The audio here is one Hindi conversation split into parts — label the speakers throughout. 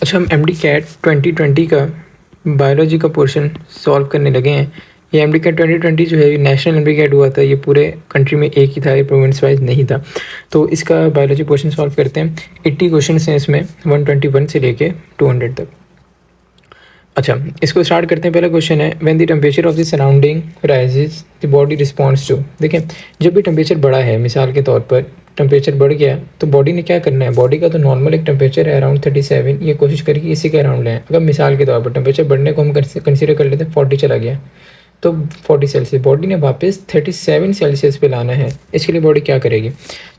Speaker 1: अच्छा, हम एम डी कैट 2020 का बायोलॉजी का पोर्शन सॉल्व करने लगे हैं। ये एम डी कैट 2020 जो है ये नेशनल एम डी कैट हुआ था, ये पूरे कंट्री में एक ही था, ये प्रोविंस वाइज नहीं था। तो इसका बायोलॉजी पोर्शन सॉल्व करते हैं। 80 क्वेश्चन हैं इसमें, 121 से लेके 200 तक। अच्छा, इसको स्टार्ट करते हैं। पहला क्वेश्चन है, when the temperature of the surrounding rises the body responds to. देखें, जब भी टेम्परेचर बढ़ा है, मिसाल के तौर पर टेम्परेचर बढ़ गया तो बॉडी ने क्या करना है, बॉडी का तो नॉर्मल एक टेम्परेचर है अराउंड 37, ये कोशिश करेगी इसी के अराउंड लें। अगर मिसाल के तौर पर टेम्परेचर बढ़ने को हम कंसीडर कर लेते हैं 40 चला गया, तो 40 सेल्सियस बॉडी ने वापस 37 सेल्सियस पे लाना है। इसके लिए बॉडी क्या करेगी,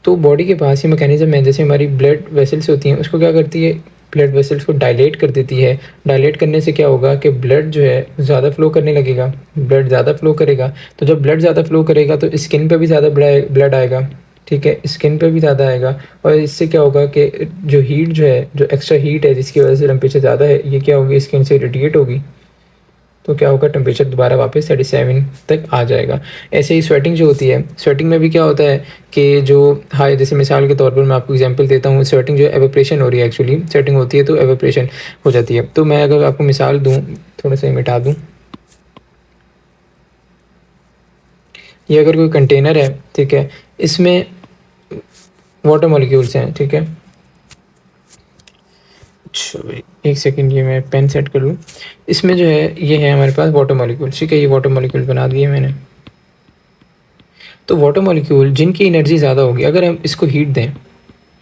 Speaker 1: तो बॉडी के पास ये मैकेनिज्म है, जैसे हमारी ब्लड वेसल्स होती हैं, उसको क्या करती है, ब्लड वेसल्स को डायलेट कर देती है। डायलेट करने से क्या होगा कि ब्लड जो है ज़्यादा फ्लो करने लगेगा, ब्लड ज़्यादा फ्लो करेगा। तो जब ब्लड ज़्यादा फ्लो करेगा तो स्किन पे भी ज़्यादा ब्लड आएगा, ठीक है, स्किन पे भी ज़्यादा आएगा। और इससे क्या होगा कि जो हीट जो है, जो एक्स्ट्रा हीट है जिसकी वजह से टेम्परेचर ज़्यादा है, ये क्या होगी, स्किन से रेडिएट होगी। तो क्या होगा, टेम्परेचर दोबारा वापस 37 तक आ जाएगा। ऐसे ही स्वेटिंग जो होती है, स्वेटिंग में भी क्या होता है कि जो हाई, जैसे मिसाल के तौर पर मैं आपको एग्जांपल देता हूँ, स्वेटिंग जो एवेपोरेशन हो रही है, एक्चुअली स्वेटिंग होती है तो एवेपोरेशन हो जाती है। तो मैं अगर आपको मिसाल दूँ, थोड़ा सा मिटा दूँ, ये अगर कोई कंटेनर है, ठीक है, इसमें वाटर मॉलिक्यूल्स हैं, ठीक है। अच्छा भाई, एक सेकेंड, ये मैं पेन सेट कर लूँ। इसमें जो है ये है हमारे पास वाटर मॉलिक्यूल, ठीक है, ये वाटर मॉलिक्यूल बना दिए मैंने। तो वाटर मॉलिक्यूल जिनकी एनर्जी ज़्यादा होगी, अगर हम इसको हीट दें,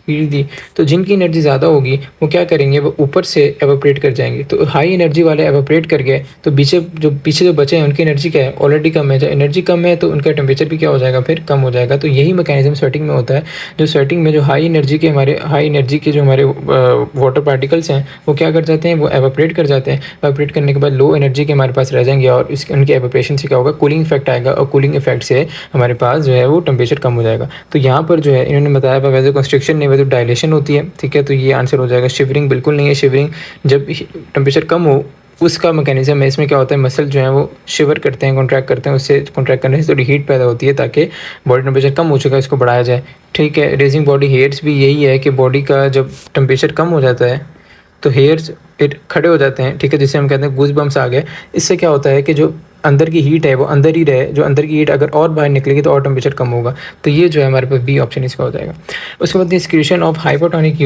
Speaker 1: हीट दी, तो जिनकी एनर्जी ज़्यादा होगी वो क्या करेंगे, वो ऊपर से एवोपरेट कर जाएंगे। तो हाई एनर्जी वाले एवोपरेट कर गए, तो पीछे जो बचे हैं उनकी एनर्जी क्या है, ऑलरेडी कम है। जब एनर्जी कम है तो उनका टेम्परेचर भी क्या हो जाएगा, फिर कम हो जाएगा। तो यही मैकेनिज्म स्वेटिंग में होता है। जो स्वेटिंग में जो हाई एनर्जी के जो हमारे वाटर पार्टिकल्स हैं वो क्या कर जाते हैं, वो एवोपरेट कर जाते हैं। एवोपरेट करने के बाद लो एनर्जी के हमारे पास रह जाएंगे और उनके एवोपरेशन से क्या होगा, कूलिंग इफेक्ट आएगा, और कूलिंग इफेक्ट से हमारे पास जो है वो टेम्परेचर कम हो जाएगा। तो यहाँ पर जो है इन्होंने बताया वैसे कंस्ट्रक्शन नहीं, वैसे डायलेशन होती है, ठीक है। तो ये आंसर हो जाएगा। शिवरिंग बिल्कुल नहीं है। शिवरिंग जब टेम्परेचर कम हो उसका मैकेनिज्म है। इसमें क्या होता है, मसल जो है वो शिवर करते हैं, कॉन्ट्रैक्ट करते हैं, उससे कॉन्ट्रैक्ट करने से थोड़ी हीट पैदा होती है ताकि बॉडी टेम्परेचर कम हो चुका है इसको बढ़ाया जाए, ठीक है। रेजिंग बॉडी हेयर्स भी यही है कि बॉडी का जब टेम्परेचर कम हो जाता है तो हेयर्स खड़े हो जाते हैं, ठीक है, जिसे हम कहते हैं गूज बम्स आ गए। इससे क्या होता है कि जो अंदर की हीट है वो अंदर ही रहे, जो अंदर की हीट अगर और बाहर निकलेगी तो और टेम्परेचर कम होगा। तो ये जो है हमारे पास बी ऑप्शन इसका हो जाएगा। उसके बाद excretion of hypertonic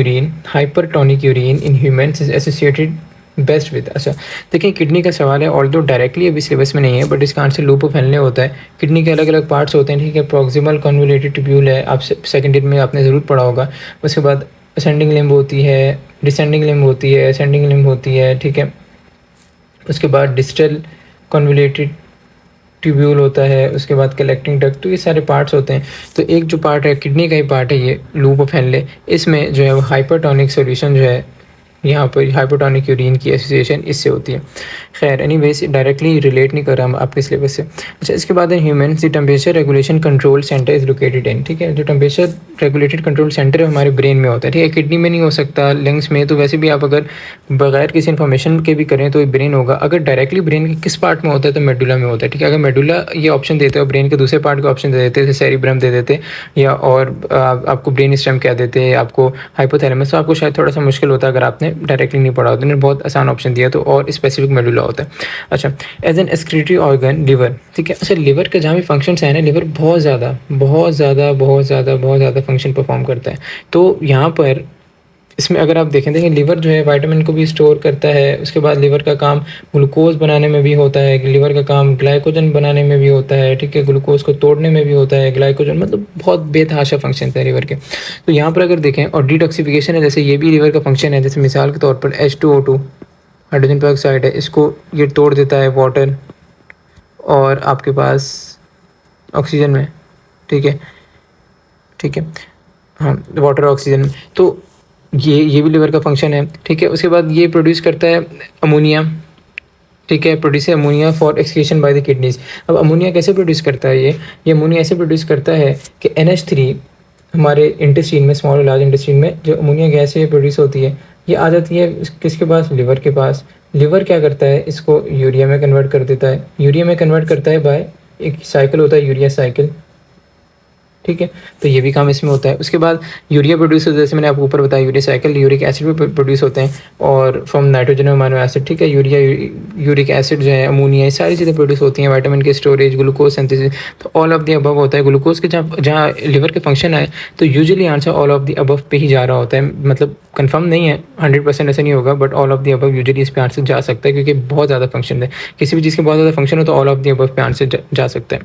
Speaker 1: urine in humans is associated best with. अच्छा, देखिए किडनी का सवाल है, ऑल्दो डायरेक्टली अभी सिलेबस में नहीं है, बट इसका आंसर लूप ऑफ हेनले होता है। किडनी के अलग अलग पार्ट्स होते हैं, ठीक है। प्रॉक्सिमल कन्वोल्यूटेड ट्यूब्यूल है, आप सेकेंड ईयर में आपने ज़रूर पढ़ा होगा। उसके बाद असेंडिंग लिम्ब होती है, डिसेंडिंग लिम्ब होती है, असेंडिंग लिम्ब होती है, ठीक है। उसके बाद डिस्टल कन्वोल्यूटेड ट्यूब्यूल होता है, उसके बाद कलेक्टिंग डक्ट। तो ये सारे पार्ट्स होते हैं। तो एक जो पार्ट है किडनी का ही पार्ट है ये लूप ऑफ हेनले, इसमें जो है वो हाइपरटोनिक सॉल्यूशन जो है यहाँ पर हाइपोटोनिक यूरिन की एसोसिएशन इससे होती है। खैर एनीवेज डायरेक्टली रिलेट नहीं कर रहा हम आपके सिलेबस से। अच्छा, इसके बाद है human the temperature regulation control centre is located in, ठीक है। जो टेम्परेचर रेगुलेटेड कंट्रोल सेंटर है हमारे ब्रेन में होता है, ठीक है। किडनी में नहीं हो सकता, लंग्स में, तो वैसे भी आप अगर बगैर किसी इन्फॉर्मेशन के भी करें तो ब्रेन होगा। अगर डायरेक्टली ब्रेन के किस पार्ट में होता है तो मेडुला में होता है, ठीक है। अगर मेडुला ये ऑप्शन देते हो, ब्रेन के दूसरे पार्ट का ऑप्शन दे देते, जैसे सेरिब्रम दे देते, या और आपको ब्रेन स्टेम कह देते, आपको हाइपोथैलेमस, तो आपको शायद थोड़ा सा मुश्किल होता अगर आपने डायरेक्टली नहीं पढ़ा होता। बहुत आसान ऑप्शन दिया तो, और स्पेसिफिक मेडुला होता है। अच्छा, as an excretory organ liver, ठीक है। अच्छा, लिवर के जहाँ भी फंक्शंस हैं ना, लिवर बहुत ज़्यादा फंक्शन परफॉर्म करता है। तो यहाँ पर इसमें अगर आप देखें लिवर जो है विटामिन को भी स्टोर करता है। उसके बाद लिवर का काम ग्लूकोज बनाने में भी होता है, लिवर का काम ग्लाइकोजन बनाने में भी होता है, ठीक है। ग्लूकोज को तोड़ने में भी होता है, ग्लाइकोजन, मतलब बहुत बेतहाशा फंक्शन है लिवर के। तो यहाँ पर अगर देखें, और डिटॉक्सिफिकेशन है, जैसे ये भी लिवर का फंक्शन है। जैसे मिसाल के तौर पर H2O2 हाइड्रोजन पेरोक्साइड है, इसको ये तोड़ देता है वाटर और आपके पास ऑक्सीजन में, ठीक है, हाँ, वाटर ऑक्सीजन में। तो ये भी लिवर का फंक्शन है, ठीक है। उसके बाद ये प्रोड्यूस करता है अमोनिया, ठीक है, produce ammonia for excretion by the kidneys. अब अमोनिया कैसे प्रोड्यूस करता है ये अमोनिया ऐसे प्रोड्यूस करता है कि NH3 हमारे इंटेस्टीन में, स्मॉल और लार्ज इंटेस्टीन में जो अमोनिया गैस है प्रोड्यूस होती है, ये आ जाती है किसके पास, लिवर के पास। लिवर क्या करता है, इसको यूरिया में कन्वर्ट कर देता है। यूरिया में कन्वर्ट करता है बाय एक साइकिल होता है यूरिया साइकिल, ठीक है, तो ये भी काम इसमें होता है। उसके बाद यूरिया प्रोड्यूस होता है, जैसे मैंने आपको ऊपर बताया यूरिया साइकिल, यूरिक एसिड भी प्रोड्यूस होते हैं और फ्रॉम नाइट्रोजन अमाइनो एसिड, ठीक है। यूरिक एसिड जो है, अमोनिया, ये सारी चीज़ें प्रोड्यूस होती हैं, विटामिन के स्टोरेज, ग्लूकोज सिंथेसिस, तो ऑल ऑफ द अबव होता है। ग्लूकोज के जहाँ जहाँ लिवर के फंक्शन है तो usually answer all of the above पे ही जा रहा होता है, मतलब कंफर्म नहीं है 100% ऐसा नहीं होगा, but all of the above usually इस पे आंसर जा सकता है, क्योंकि बहुत ज़्यादा फंक्शन है, किसी भी चीज़ के बहुत ज़्यादा फंक्शन हो तो ऑल ऑफ द अबव पे आंसर जा सकता है,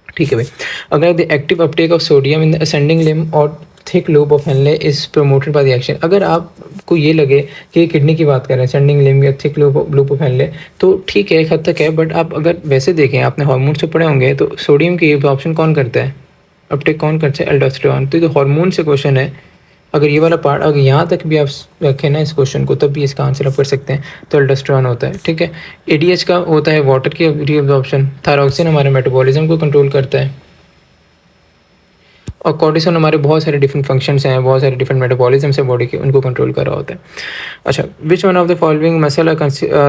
Speaker 1: ठीक है भाई। अगर the active uptake of sodium in the ascending limb और thick loop of Henle is promoted by the action, अगर आपको ये लगे कि किडनी की बात करें, असेंडिंग लिम्ब या थिक लूप ऑफ हेनले, तो ठीक है, एक हद तक है, बट आप अगर वैसे देखें, आपने हार्मोन से पढ़े होंगे, तो सोडियम की एब्जॉर्प्शन कौन करता है, अपटेक कौन करता है, एल्डोस्टेरोन। तो ये हार्मोन से क्वेश्चन है, अगर ये वाला पार्ट अगर यहाँ तक भी आप रखें ना इस क्वेश्चन को, तब भी इसका आंसर आप कर सकते हैं, तो एल्डोस्टेरोन होता है, ठीक है। एडीएच का होता है वाटर की रीअब्जॉर्प्शन, थायरॉक्सिन हमारे मेटाबॉलिज्म को कंट्रोल करता है, और कॉर्टिसोल हमारे बहुत सारे डिफरेंट फंक्शंस हैं, बहुत सारे डिफरेंट मेटाबॉलिज्म्स है बॉडी के, उनको कंट्रोल कर रहा होता है। अच्छा, which one of the following muscle are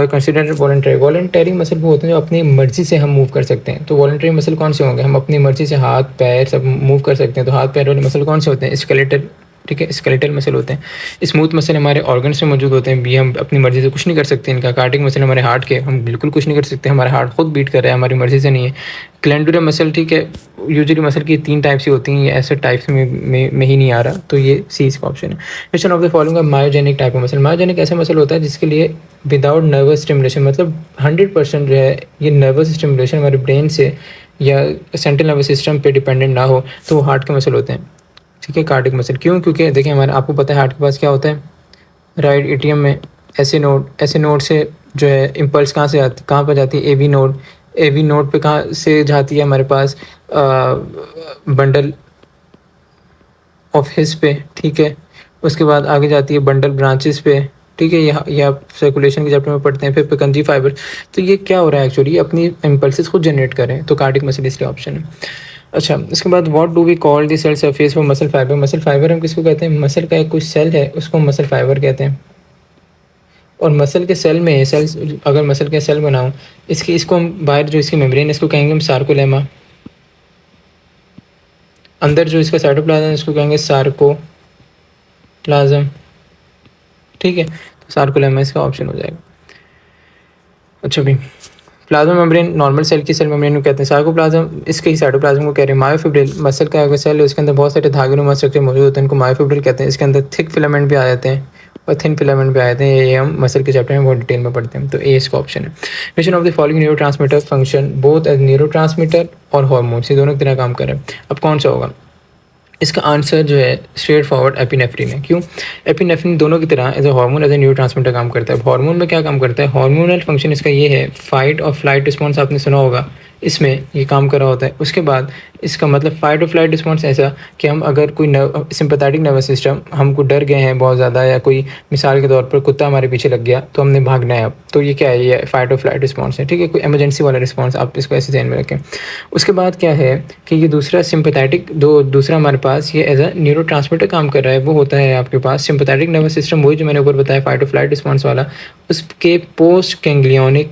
Speaker 1: considered voluntary? Voluntary muscle वो होते हैं जो अपनी मर्जी से हम मूव कर सकते हैं। तो वॉलंटरी मसल कौन से होंगे? हम अपनी मर्जी से हाथ पैर सब मूव कर सकते हैं, तो हाथ पैर वाले मसल कौन से होते हैं? स्केलेटल, ठीक है, स्केलेटल मसल होते हैं। स्मूथ मसल हमारे ऑर्गन्स में मौजूद होते हैं, भी हम अपनी मर्जी से कुछ नहीं कर सकते इनका। कार्डिक मसल हमारे हार्ट के, हम बिल्कुल कुछ नहीं कर सकते, हमारा हार्ट खुद बीट कर रहा है, हमारी मर्जी से नहीं है। ग्लैंडुलर मसल, ठीक है, यूजुअली मसल की 3 टाइप्स ही होती हैं, ये ऐसे टाइप्स में ही नहीं आ रहा, तो ये सी इसका ऑप्शन है। Question of the following myogenic type of muscle. Myogenic ऐसा मसल होता है जिसके लिए विदाउट नर्वस स्टिमुलेशन, मतलब 100% जो है ये नर्वस स्टिमुलेशन हमारे ब्रेन से या सेंट्रल नर्वस सिस्टम पे डिपेंडेंट ना हो, तो वो हार्ट के मसल होते हैं, ठीक है, कार्डिक मसल। क्यों? क्योंकि देखिए हमारे, आपको पता है हार्ट के पास क्या होता है, राइट एट्रियम में ऐसे नोड से जो है इम्पल्स कहाँ से आती, कहाँ पर जाती है, एवी नोड पे कहाँ से जाती है हमारे पास, बंडल ऑफ हिस पे, ठीक है। उसके बाद आगे जाती है बंडल ब्रांचेस पे, ठीक है, ये आप सर्कुलेशन के चैप्टर में पढ़ते हैं। फिर पिकंजी फाइबर, तो ये क्या हो रहा है एक्चुअली, अपनी इम्पल्सेस खुद जनरेट करें, तो कार्डिक मसल इसलिए ऑप्शन है। अच्छा, इसके बाद what do we call the cell surface for muscle fibre? Muscle fibre हम किसको कहते हैं? मसल का एक कोई सेल है, उसको हम मसल फाइबर कहते हैं। और मसल के सेल में, सेल्स अगर मसल के सेल बनाऊँ, इसको हम बाहर जो इसकी मेम्ब्रेन, इसको कहेंगे हम सार्कोलेमा। अंदर जो इसका साइटोप्लाज्म, इसको कहेंगे सार्कोप्लाज्म, ठीक है, तो सार्कोलेमा इसका ऑप्शन हो जाएगा। अच्छा भाई, प्लाज्मा मेम्ब्रेन नॉर्मल सेल की सेल मेम्ब्रेन को कहते हैं, सार्कोप्लाज्म इसके ही साइटोप्लाज्म को कह रहे हैं। मायोफिब्रिल मसल का अगर सेल है, उसके अंदर बहुत सारे धागेनुमा स्ट्रक्चर मौजूद होते हैं, इनको मायोफिब्रिल कहते हैं। इसके अंदर थिक फिलामेंट भी आ जाते हैं और थिन फिलामेंट भी आ जाते हैं, ये हम मसल के चैप्टर में बहुत डिटेल में पढ़ते हैं, तो ए इसका ऑप्शन है। Which of the following neurotransmitter function both as neurotransmitter और हार्मोन्स, ये दोनों की तरह काम कर रहे हैं। अब कौन सा होगा? इसका आंसर जो है स्ट्रेट फॉरवर्ड एपिनेफ्रिन है। क्यों? एपिनेफ्रिन दोनों की तरह as a hormone, as a neurotransmitter काम करता है। हार्मोन में क्या काम करता है? हार्मोनल फंक्शन इसका ये है, फाइट और फ्लाइट रिस्पॉन्स आपने सुना होगा, इसमें ये काम कर रहा होता है। उसके बाद इसका मतलब फाइट और फ्लाइट रिस्पॉन्स ऐसा कि हम अगर कोई सिंपैथेटिक नर्वस सिस्टम, हमको डर गए हैं बहुत ज़्यादा, या कोई मिसाल के तौर पर कुत्ता हमारे पीछे लग गया तो हमने भागना है अब, तो ये क्या है? ये फाइट और फ्लाइट रिस्पॉन्स है, ठीक है, कोई इमरजेंसी वाला रिस्पॉन्स, आप इसको ऐसे ध्यान में रखें। उसके बाद क्या है कि ये दूसरा सिंपैथेटिक, दूसरा हमारे पास ये एज अ न्यूरोट्रांसमीटर काम कर रहा है, वो होता है आपके पास सिंपैथेटिक नर्वस सिस्टम, वही जो मैंने ऊपर बताया फाइट और फ्लाइट रिस्पॉन्स वाला, उसके पोस्ट गैंग्लियोनिक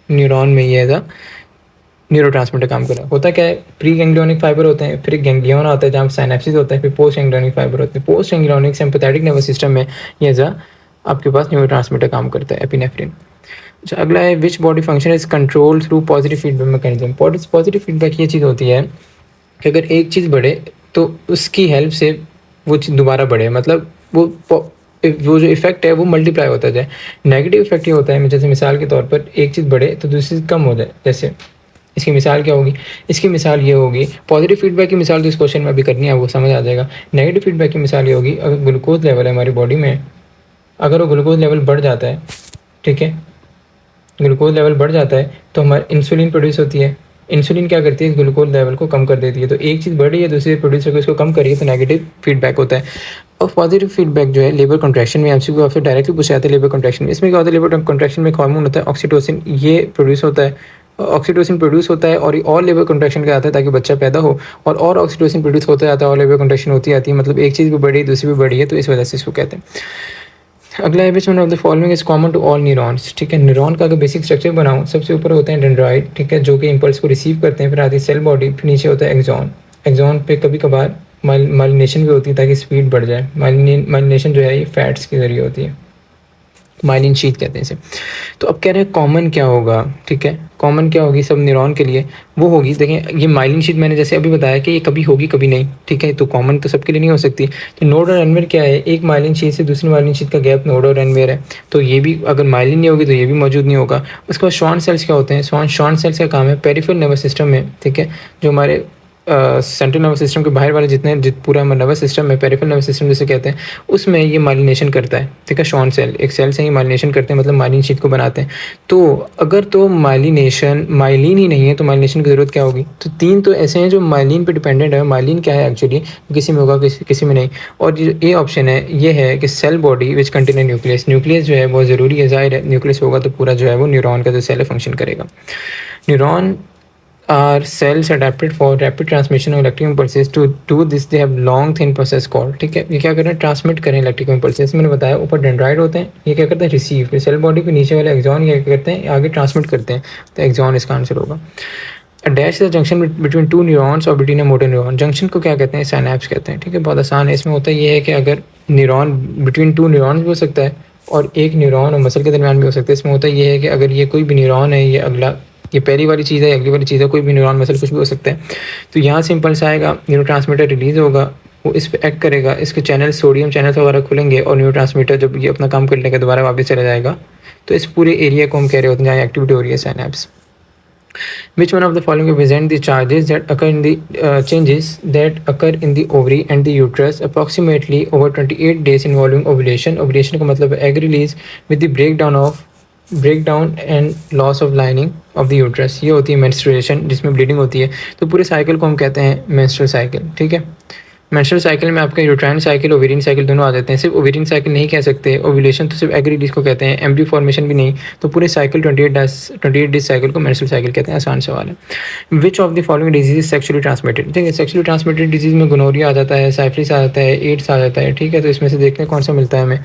Speaker 1: न्यूरॉन में ये एज अ न्यूरोट्रांसमीटर काम कर रहा है। होता क्या है? प्री गैंग्लियोनिक फाइबर होते हैं, फिर गैंग्लियन आता है जहाँ साइनेप्सिस होता है, फिर पोस्ट गैंग्लियोनिक फाइबर होते हैं। Post ganglionic sympathetic nervous system में ये एज अ आपके पास न्यूरोट्रांसमीटर काम करता है, एपिनेफ्रिन। अच्छा, अगला है which body function is control through positive feedback mechanism. Positive feedback ये चीज़ होती है कि अगर एक चीज़ बढ़े तो उसकी हेल्प से वो चीज़ दोबारा बढ़े, मतलब वो जो इफेक्ट है वो मल्टीप्लाई होता जाए। नेगेटिव इफेक्ट ये होता है, जैसे मिसाल के तौर पर एक चीज़ बढ़े तो दूसरी चीज़ कम हो जाए, जैसे इसकी मिसाल क्या होगी? इसकी मिसाल ये होगी, पॉजिटिव फीडबैक की मिसाल तो इस क्वेश्चन में अभी करनी है, वो समझ आ जाएगा। नेगेटिव फीडबैक की मिसाल ये होगी, अगर ग्लूकोज लेवल है हमारी बॉडी में, अगर वो ग्लूकोज लेवल बढ़ जाता है, ठीक है, ग्लूकोज लेवल बढ़ जाता है तो हमारी इंसुलिन प्रोड्यूस होती है। इंसुलिन क्या करती है? ग्लूकोज लेवल को कम कर देती है। तो एक चीज़ बढ़ रही है, दूसरी प्रोड्यूस करके उसको कम करिए, तो नेगेटिव फीडबैक होता है। और पॉजिटिव फीडबैक जो है लेबर कॉन्ट्रैक्शन में, एमसीक्यू आपसे डायरेक्टली पूछा जाता है लेबर कॉन्ट्रैक्शन में। इसमें क्या होता है? लेबर कॉन्ट्रैक्शन में एक हार्मोन होता है ऑक्सीटोसिन, ये प्रोड्यूस होता है, ऑक्सीटोसिन प्रोड्यूस होता है, और ये और लेबर कॉन्ट्रैक्शन का आता है ताकि बच्चा पैदा हो, और ऑक्सीटोसिन प्रोड्यूस होता जाता है और लेबर कॉन्ट्रैक्शन होती आती है, मतलब एक चीज़ भी बढ़ी दूसरी भी बढ़ी है, तो इस वजह से इसको कहते हैं। अगला है which one of the following is common to all neurons, ठीक है। न्यूरॉन का अगर बेसिक स्ट्रक्चर बनाऊँ, सबसे ऊपर होते हैं डेंड्राइट, ठीक है, जो कि इम्पल्स को रिसीव करते हैं, फिर आती है सेल बॉडी, फिर नीचे होता है एक्सॉन। एक्सॉन पे कभी कभार माइलिनेशन भी होती है ताकि स्पीड बढ़ जाए। माइलिनेशन जो है ये फैट्स के जरिए होती है, माइलिन शीथ कहते हैं इसे। तो अब कह रहे हैं कॉमन क्या होगा, ठीक है, कॉमन क्या होगी सब न्यूरॉन के लिए, वो होगी, देखें ये माइलिन शीथ मैंने जैसे अभी बताया कि ये कभी होगी कभी नहीं, ठीक है, तो कॉमन तो सबके लिए नहीं हो सकती। तो नोड और एनवेयर क्या है, एक माइलिन शीथ से दूसरी माइलिन शीथ का गैप नोड और एनवेयर है, तो ये भी अगर माइलिन नहीं होगी तो ये भी मौजूद नहीं होगा। उसके बाद शॉन सेल्स क्या होते हैं, शॉन सेल्स का काम है पेरिफेरल नर्वस सिस्टम में, ठीक है, जो हमारे सेंट्रल नर्वस सिस्टम के बाहर वाले पूरा हमारा नर्वस सिस्टम है, पेरिफेरल नर्वस सिस्टम जिसे कहते हैं, उसमें ये माइलिनेशन करता है, ठीक है। शॉन सेल एक सेल से ही माइलिनेशन करते हैं, मतलब माइलिन शीथ को बनाते हैं। तो अगर तो माइलिन ही नहीं है तो माइलिनेशन की ज़रूरत क्या होगी। तो तीन तो ऐसे हैं जो माइलिन पे डिपेंडेंट है। माइलिन क्या है एक्चुअली, किसी में होगा किसी में नहीं। और जो ए ऑप्शन है ये है कि cell body which contain nucleus, nucleus जो है बहुत ज़रूरी है, ज़ाहिर है न्यूक्लियस होगा तो पूरा जो है वो न्यूरॉन का जो सेल है फंक्शन करेगा। Neuron are cells adapted for rapid transmission of electrical impulses. To do this they have long thin process called, ठीक है, ये क्या करें, ट्रांसमिट करें इलेक्ट्रिकल इम्पल्सेस। मैंने बताया ऊपर डेंड्राइट होते हैं, ये क्या करते हैं रिसीव, फिर सेल बॉडी के नीचे वाले एक्सॉन ये क्या करते हैं आगे ट्रांसमिट करते हैं, तो एक्सॉन इसका आंसर होगा। A dash is a junction between two neurons or between a motor neuron. Junction को क्या कहते हैं, साइनैप्स कहते हैं, ठीक है, बहुत आसान है। इसमें होता ये है कि अगर न्यूरॉन बिटवीन टू न्यूरॉन भी हो सकता है और एक न्यूरॉन और मसल के दरमियान भी हो सकता है। इसमें होता ये है कि अगर ये कोई भी न्यूरॉन है, ये अगला, ये पहली वाली चीज़ है, अगली वाली चीज़ है, कोई भी न्यूरॉन मसल कुछ भी हो सकता है, तो यहाँ से इम्पल्स आएगा, न्यूरोट्रांसमीटर रिलीज़ होगा, वो इस पर एक्ट करेगा, इसके चैनल सोडियम चैनल्स वगैरह खुलेंगे और न्यूरोट्रांसमीटर जब ये अपना काम कर लेगा दोबारा वापस चला जाएगा। तो इस पूरे एरिया को हम कह रहे होते हैं जहाँ एक्टिविटी हो रही है, synapse. Which one of the following represent the charges that occur in the changes that occur in the ovary and the uterus approximately over 28 days involving ovulation? Ovulation का मतलब है egg release with the breakdown and loss of lining of the uterus। ये होती है menstruation जिसमें bleeding होती है। तो पूरे साइकिल को हम कहते हैं menstrual cycle, ठीक है। मेंस्ट्रुअल साइकिल में आपका यूट्राइन साइकिल ओवेरियन साइकिल दोनों आ जाते हैं। सिर्फ ओवेरियन साइकिल नहीं कह सकते, ओव्यूलेशन तो सिर्फ एग रिलीज को कहते हैं, एम्ब्रियो फॉर्मेशन भी नहीं। तो पूरे साइकिल 28 डेज साइकिल को मेंस्ट्रुअल साइकिल कहते हैं। आसान सवाल है। Which of the following disease sexually transmitted, ठीक है, सेक्सुअली ट्रांसमिटेड डिजीज में गोनोरिया आ जाता है, साइफिलिस आ जाता है, एड्स आ जाता है, ठीक है। तो इसमें से देखते हैं कौन सा मिलता है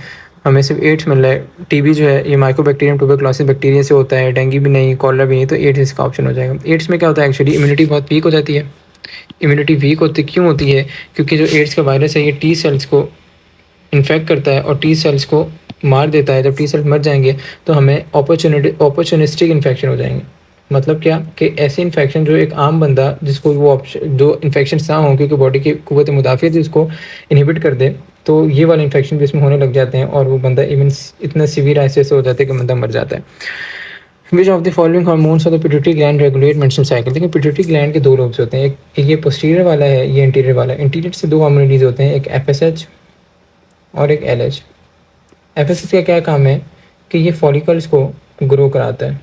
Speaker 1: हमें सिर्फ एड्स मिल रहा है। टीबी जो है ये माइकोबैक्टीरियम ट्यूबरक्लोसिस बैक्टीरिया से होता है, डेंगू भी नहीं, कॉलरा भी नहीं, तो एड्स इसका ऑप्शन हो जाएगा। एड्स में क्या होता है एक्चुअली, इम्यूनिटी बहुत वीक हो जाती है। इम्यूनिटी वीक होती क्यों होती है, क्योंकि जो एड्स का वायरस है ये टी सेल्स को इन्फेक्ट करता है और टी सेल्स को मार देता है। जब टी सेल्स मर जाएंगे तो हमें अपॉर्चुनिस्टिक इन्फेक्शन हो जाएंगे। मतलब क्या कि ऐसे इन्फेक्शन जो एक आम बंदा जिसको वो ऑप्शन जो इन्फेक्शन ना हो क्योंकि बॉडी की कुव्वत मुदाफ़ियत उसको इनहिबिट कर दे, तो ये वाले इन्फेक्शन भी इसमें होने लग जाते हैं और वो बंदा इवन इतना सीवियर ऐसे हो जाता है कि बंदा मर जाता है। Which of the following hormones of the pituitary gland regulate menstrual cycle. देखिए पिट्यूटरी ग्लैंड के दो लोब्स होते हैं, एक ये पोस्टीरियर वाला है, ये इंटीरियर वाला है। इंटीरियर से दो हार्मोन रिलीज होते हैं, एक एफएसएच और एक एलएच। एफएसएच का क्या काम है कि ये फॉलिकल्स को ग्रो कराता है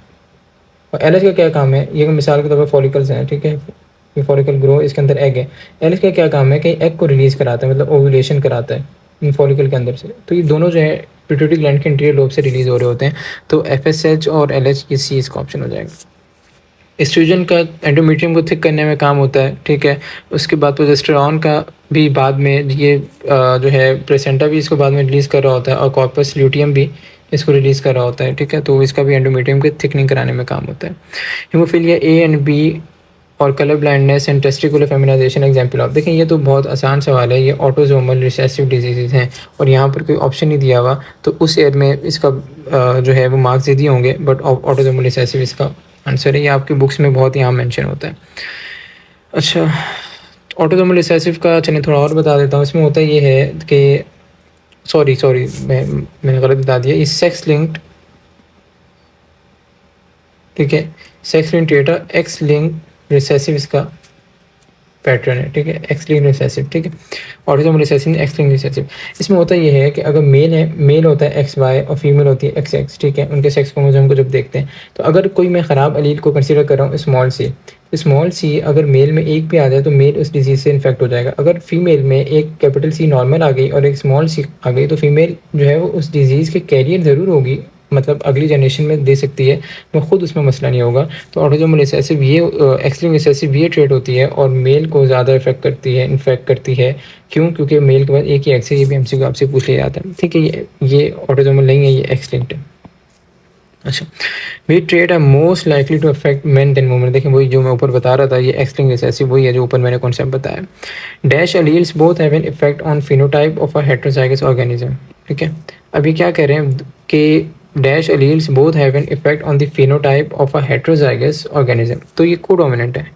Speaker 1: और एलएच का क्या काम है, ये मिसाल के तौर पर फॉलिकल्स हैं, ठीक है, ये फॉलिकल ग्रो, इसके अंदर एग है। एलएच का क्या काम है कि एग को रिलीज़ कराता है, मतलब ओव्यूलेशन कराता है इन फॉलिकल के अंदर से। तो ये दोनों जो है पिट्यूटरी ग्लैंड के इंटीरियर लोब से रिलीज़ हो रहे होते हैं। तो एफएसएच और एलएच ये सी इसका ऑप्शन हो जाएगा। एस्ट्रोजन का एंडोमेट्रियम को थिक करने में काम होता है, ठीक है। उसके बाद प्रोजेस्टेरॉन का भी बाद में ये जो है प्लेसेंटा भी इसको बाद में रिलीज़ कर रहा होता है और कॉर्पस ल्यूटियम भी इसको रिलीज़ कर रहा होता है, ठीक है। तो इसका भी एंडोमेट्रियम को थिकनिंग कराने में काम होता है। हीमोफिलिया ए एंड बी और colour blindness and testicular feminisation example of. देखें ये तो बहुत आसान सवाल है, ये ऑटोजोमल रिसेसिव डिजीज़ हैं और यहाँ पर कोई ऑप्शन नहीं दिया हुआ, तो उस एयर में इसका जो है वो मार्क्स दे दिए होंगे, बट ऑटोजोमल रिसेसिव इसका आंसर है। ये आपकी बुक्स में बहुत यहाँ मेंशन होता है। अच्छा, ऑटोजोमल रिसेसिव का चलिए थोड़ा और बता देता हूँ। इसमें होता ये है कि सॉरी मैंने गलत बता दिया, इस सेक्स लिंक्ड, ठीक है, sex linked data x linked recessive इसका पैटर्न है, ठीक है, एक्स लिंक्ड रिसेसिव, ठीक है। Autosomal recessive x linked recessive. इसमें होता ये है कि अगर मेल है, मेल होता है एक्स वाई और फीमेल होती है एक्स एक्स, ठीक है। उनके सेक्स क्रोमोसोम को जब देखते हैं तो अगर कोई मैं ख़राब अलील को कंसीडर कर रहा हूँ स्मॉल सी अगर मेल में एक भी आ जाए तो मेल उस डिजीज़ से इन्फेक्ट हो जाएगा। अगर फीमेल में एक कैपिटल सी नॉर्मल आ गई और एक स्मॉल सी आ गई तो फीमेल जो है वो उस डिज़ीज़ के कैरियर ज़रूर होगी मतलब अगली जनरेशन में दे सकती है, वो खुद उसमें मसला नहीं होगा। तो ऑटोसोमल रिसेसिव ये एक्स लिंक्ड रिसेसिव ये ट्रेट होती है और मेल को ज़्यादा इफेक्ट करती है। क्यों? क्योंकि मेल के बाद एक ही एक्स है। ये भी एमसीक्यू आपसे पूछ लिया जाता है, ठीक है। ये ऑटोसोमल नहीं है, ये एक्स लिंक्ड है। अच्छा, we trait are most likely to affect men than women. देखिए वही जो मैं ऊपर बता रहा था, ये एक्स लिंक्ड रिसेसिव वही है जो ऊपर मैंने कॉन्सेप्ट बताया। Dash alleles both have an effect on phenotype of a heterozygous organism, ठीक है। अब ये क्या कह रहे हैं कि dash alleles both have an effect on the phenotype of a heterozygous organism. तो ये कोडोमिनेंट है,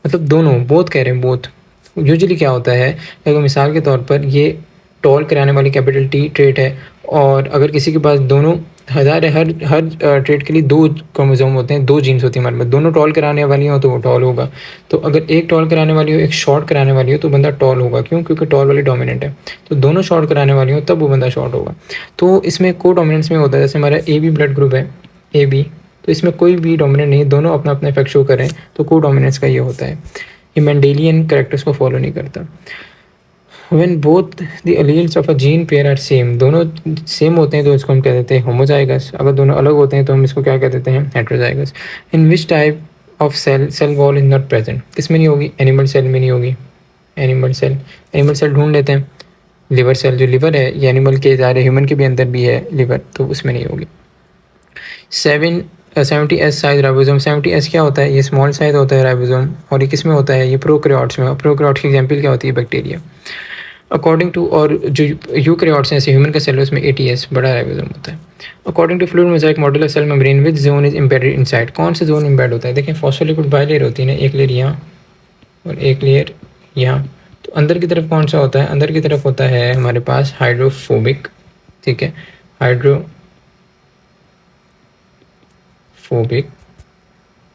Speaker 1: मतलब दोनों, बोथ कह रहे हैं, बोथ। यूजुअली क्या होता है, अगर मिसाल के तौर पर ये टॉल कराने वाली कैपिटल टी ट्रेट है, और अगर किसी के पास दोनों हर हर हर ट्रेट के लिए 2 क्रोमोसोम होते हैं, 2 जीन्स होती हैं हमारे पास, दोनों टॉल कराने वाली हो तो वो टॉल होगा। तो अगर एक टॉल कराने वाली हो, एक शॉर्ट कराने वाली हो, तो बंदा टॉल होगा। क्यों? क्योंकि टॉल वाली डोमिनेंट है। तो दोनों शॉर्ट कराने वाली हो तब वो बंदा शॉर्ट होगा। तो इसमें को डोमिनेंस में होता है, जैसे हमारा ए बी ब्लड ग्रुप है, ए बी, तो इसमें कोई भी डोमिनेंट नहीं, दोनों अपना अपना इफेक्ट शो करें, तो को डोमिनेंस का ये होता है। ये मेंडेलियन कैरेक्टर्स को फॉलो नहीं करता। When both the alleles of a gene pair are same, दोनों सेम होते हैं तो इसको हम कह देते हैं होमोजाइगस। अगर दोनों अलग होते हैं तो हम इसको क्या कह देते हैं? Heterozygous. In which type of cell wall is not present, किसमें नहीं होगी? एनिमल सेल में नहीं होगी। एनिमल सेल ढूंढ लेते हैं। लिवर सेल, जो लिवर है ये एनिमल के ज़ाहिर ह्यूमन के भी अंदर भी है लिवर, तो उसमें नहीं होगी। 70S size ribosome. 70S क्या होता है? ये स्मॉल साइज होता है राइबोसोम, और ये किस में होता है? ये प्रोकैरियोट्स में। प्रोकैरियोट्स की एग्जांपल क्या होती है? बैक्टीरिया। अकॉर्डिंग टू, और जो यूकैरियोट्स हैं जैसे ह्यूमन का सेल है उसमें 80S बड़ा राइबोसोम होता है। According to fluid mosaic model of cell membrane which zone is embedded inside, कौन सा जोन एम्बेड होता है? देखें फॉस्फोलिपिड बाइलेयर होती है ना, एक लेयर यहाँ और एक लेयर यहाँ। तो अंदर की तरफ कौन सा होता है? अंदर की तरफ होता है हमारे पास हाइड्रोफोबिक, ठीक है, हाइड्रोफोबिक,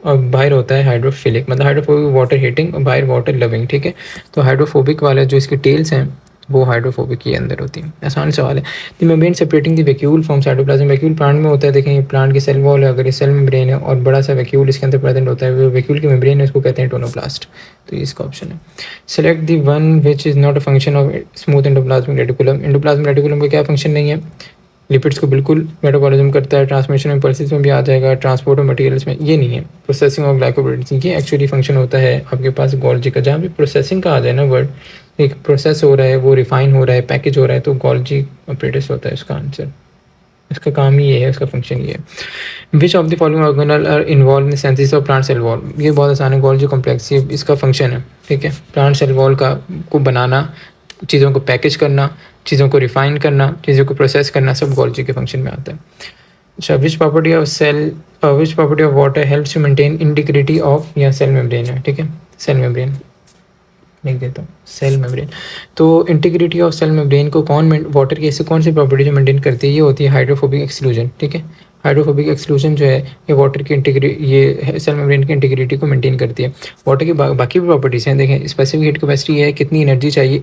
Speaker 1: और बाहर होता है हाइड्रोफिलिक, मतलब हाइड्रोफोबिक वाटर हीटिंग और बाहर वाटर लविंग, ठीक है। तो हाइड्रोफोबिक वाले जो इसकी टेल्स हैं वो हाइड्रोफोबिक के अंदर होती है। आसान सवाल है। The membrane separating the vacuole from cytoplasm, vacuole plant में होता है। देखें प्लांट की सेल वॉल है, अगर ये सेल मेम्ब्रेन है और बड़ा सा वैक्यूल इसके अंदर प्रेजेंट होता है, वो वैक्यूल की मेम्ब्रेन है, उसको कहते हैं टोनोप्लास्ट। तो ये इसका ऑप्शन है। Select the one which is not a function of smooth endoplasmic reticulum. Endoplasmic reticulum का क्या फंक्शन नहीं है? लिपिड्स को बिल्कुल मेटाबॉलिज्म करता है, ट्रांसमिशन में पल्सेस में भी आ जाएगा, ट्रांसपोर्ट ऑफ मटेरियल्स में ये नहीं है। प्रोसेसिंग ऑफ ग्लाइकोप्रोटीन्स, ये एक्चुअली फंक्शन होता है आपके पास गोल्जी का। जहाँ भी प्रोसेसिंग का आ जाए ना वर्ड, एक प्रोसेस हो रहा है, वो रिफाइन हो रहा है, पैकेज हो रहा है, तो गोल्जी ऑपरेटर्स होता है इसका आंसर। इसका काम ही ये है, इसका फंक्शन ये है। Which of the following organelle are involve in synthesis of plant cell wall, ये बहुत आसान है। गोल्जी कॉम्प्लेक्स, ये इसका फंक्शन है, ठीक है। प्लांट सेल वॉल को बनाना, चीज़ों को पैकेज करना, चीज़ों को रिफाइन करना, चीज़ों को प्रोसेस करना, सब गोल्जी के फंक्शन में आता है। अच्छा, which property of water helps to maintain integrity of, या सेल मेम्ब्रेन है, ठीक है, सेल मेम्ब्रेन लिख देता हूँ, सेल मेम्ब्रेन। तो इंटीग्रिटी ऑफ सेल मेम्ब्रेन को वाटर की ऐसी कौन सी प्रॉपर्टी जो मेंटेन करती है? ये होती है हाइड्रोफोबिक एक्सक्लूजन, ठीक है। हाइड्रोफोबिक एक्सक्लूजन जो है ये वाटर की ये सेल मेम्ब्रेन की इंटीग्रिटी को मेंटेन करती है। वाटर की बाकी भी प्रॉपर्टीज़ हैं, देखें स्पेसिफिक हीट कैपेसिटी है, कितनी एनर्जी चाहिए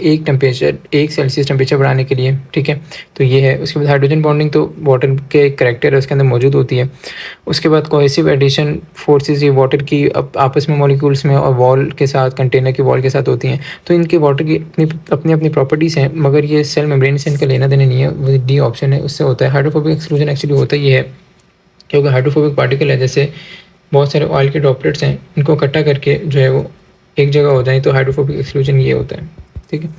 Speaker 1: एक सेल्सियस टेम्परेचर बढ़ाने के लिए, ठीक है, तो ये है। उसके बाद हाइड्रोजन बॉन्डिंग तो वाटर के करैक्टर है उसके अंदर मौजूद होती है। उसके बाद कोहेसिव एडिशन फोर्सेस, ये वाटर की आपस में मॉलिक्यूल्स में और वॉल के साथ, कंटेनर की वॉल के साथ होती हैं। तो इनके वाटर की अपनी अपनी प्रॉपर्टीज़ हैं, मगर ये सेल मेम्ब्रेन से इनका लेना देना नहीं है, वो डी ऑप्शन है, उससे होता है। हाइड्रोफोबिक एक्सक्लूजन एक्चुअली होता ही है क्योंकि हाइड्रोफोबिक पार्टिकल है, जैसे बहुत सारे ऑयल के ड्रॉपलेट्स हैं, इनको इकट्ठा करके जो है वो एक जगह हो जाए, तो हाइड्रोफोबिक एक्सक्लूजन ये होता है, ठीक है।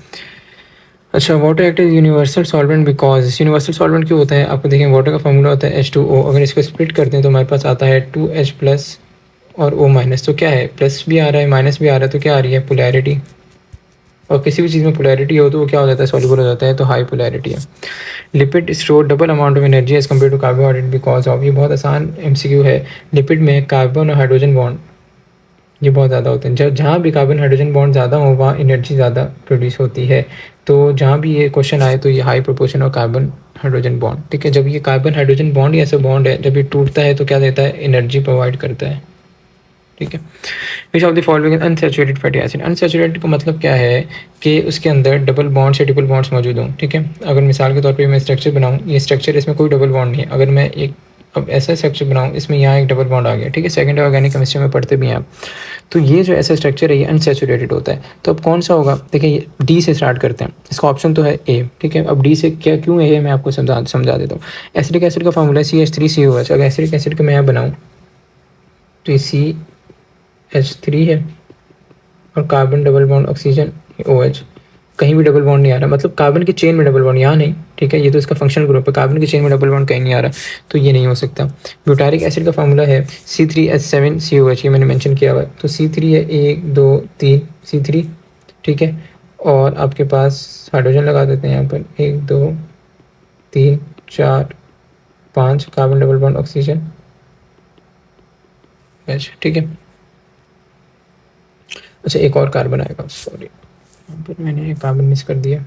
Speaker 1: अच्छा, water act is universal solvent because, universal solvent क्यों होता है? आपको देखें वाटर का फॉर्मूला होता है H2O, अगर इसको स्प्लिट करते हैं तो हमारे पास आता है 2H प्लस और O माइनस। तो क्या है? प्लस भी आ रहा है, माइनस भी आ रहा है, तो क्या आ रही है? पोलैरिटी। और किसी भी चीज़ में पोलैरिटी हो तो वो क्या हो जाता है? सॉल्युबल हो जाता है, तो हाई पोलैरिटी है। Lipid store double amount of energy as compare to carbohydrate because of, ये बहुत आसान MCQ है। लिपिड में कार्बन और हाइड्रोजन बॉन्ड ये बहुत ज़्यादा होते हैं, जहाँ भी कार्बन हाइड्रोजन बॉन्ड ज़्यादा हो वहाँ एनर्जी ज़्यादा प्रोड्यूस होती है। तो जहाँ भी ये क्वेश्चन आए तो ये high proportion of carbon hydrogen bond, ठीक है। जब ये कार्बन हाइड्रोजन बॉन्ड ही ऐसा बॉन्ड है, जब ये टूटता है तो क्या देता है? एनर्जी प्रोवाइड करता है, ठीक है। Which of the following unsaturated fatty acid, unsaturated का मतलब क्या है कि उसके अंदर डबल बॉन्ड्स या ट्रिपल बॉन्ड्स मौजूद हों, ठीक है। अगर मिसाल के तौर पे मैं स्ट्रक्चर बनाऊँ, ये स्ट्रक्चर, इसमें कोई डबल बॉन्ड नहीं है। अगर मैं एक अब ऐसा स्ट्रक्चर बनाऊँ, इसमें यहाँ एक डबल बॉन्ड आ गया, ठीक है। सेकंड ऑर्गेनिक केमिस्ट्री में पढ़ते भी हैं आप। तो ये जो ऐसा स्ट्रक्चर है ये अनसैचुरेटेड होता है। तो अब कौन सा होगा, देखिए ये डी से स्टार्ट करते हैं, इसका ऑप्शन तो है ए, ठीक है। अब डी से क्या क्यों है मैं आपको समझा देता हूँ। एसिडिक एसिड का फार्मूला CH3COH। अगर एसिडिक एसिड का मैं यहाँ बनाऊँ तो ये CH3 है और carbon double bond oxygen OH, कहीं भी डबल बॉन्ड नहीं आ रहा, मतलब कार्बन की चेन में डबल बॉन्ड यहाँ नहीं, ठीक है। ये तो इसका फंक्शनल ग्रुप है, कार्बन की चेन में डबल बॉन्ड कहीं नहीं आ रहा, तो ये नहीं हो सकता। ब्यूटारिक एसिड का फार्मूला है C3H7COH, ये मैंने मेंशन किया हुआ है। तो C3 है 1 2 3 C3, ठीक है। और आपके पास हाइड्रोजन लगा देते हैं यहाँ पर 1 2 3 4 5 carbon double bond oxygen H, ठीक है। अच्छा एक और कार्बन आएगा, सॉरी यहाँ पर मैंने एक कार्बन मिस कर दिया।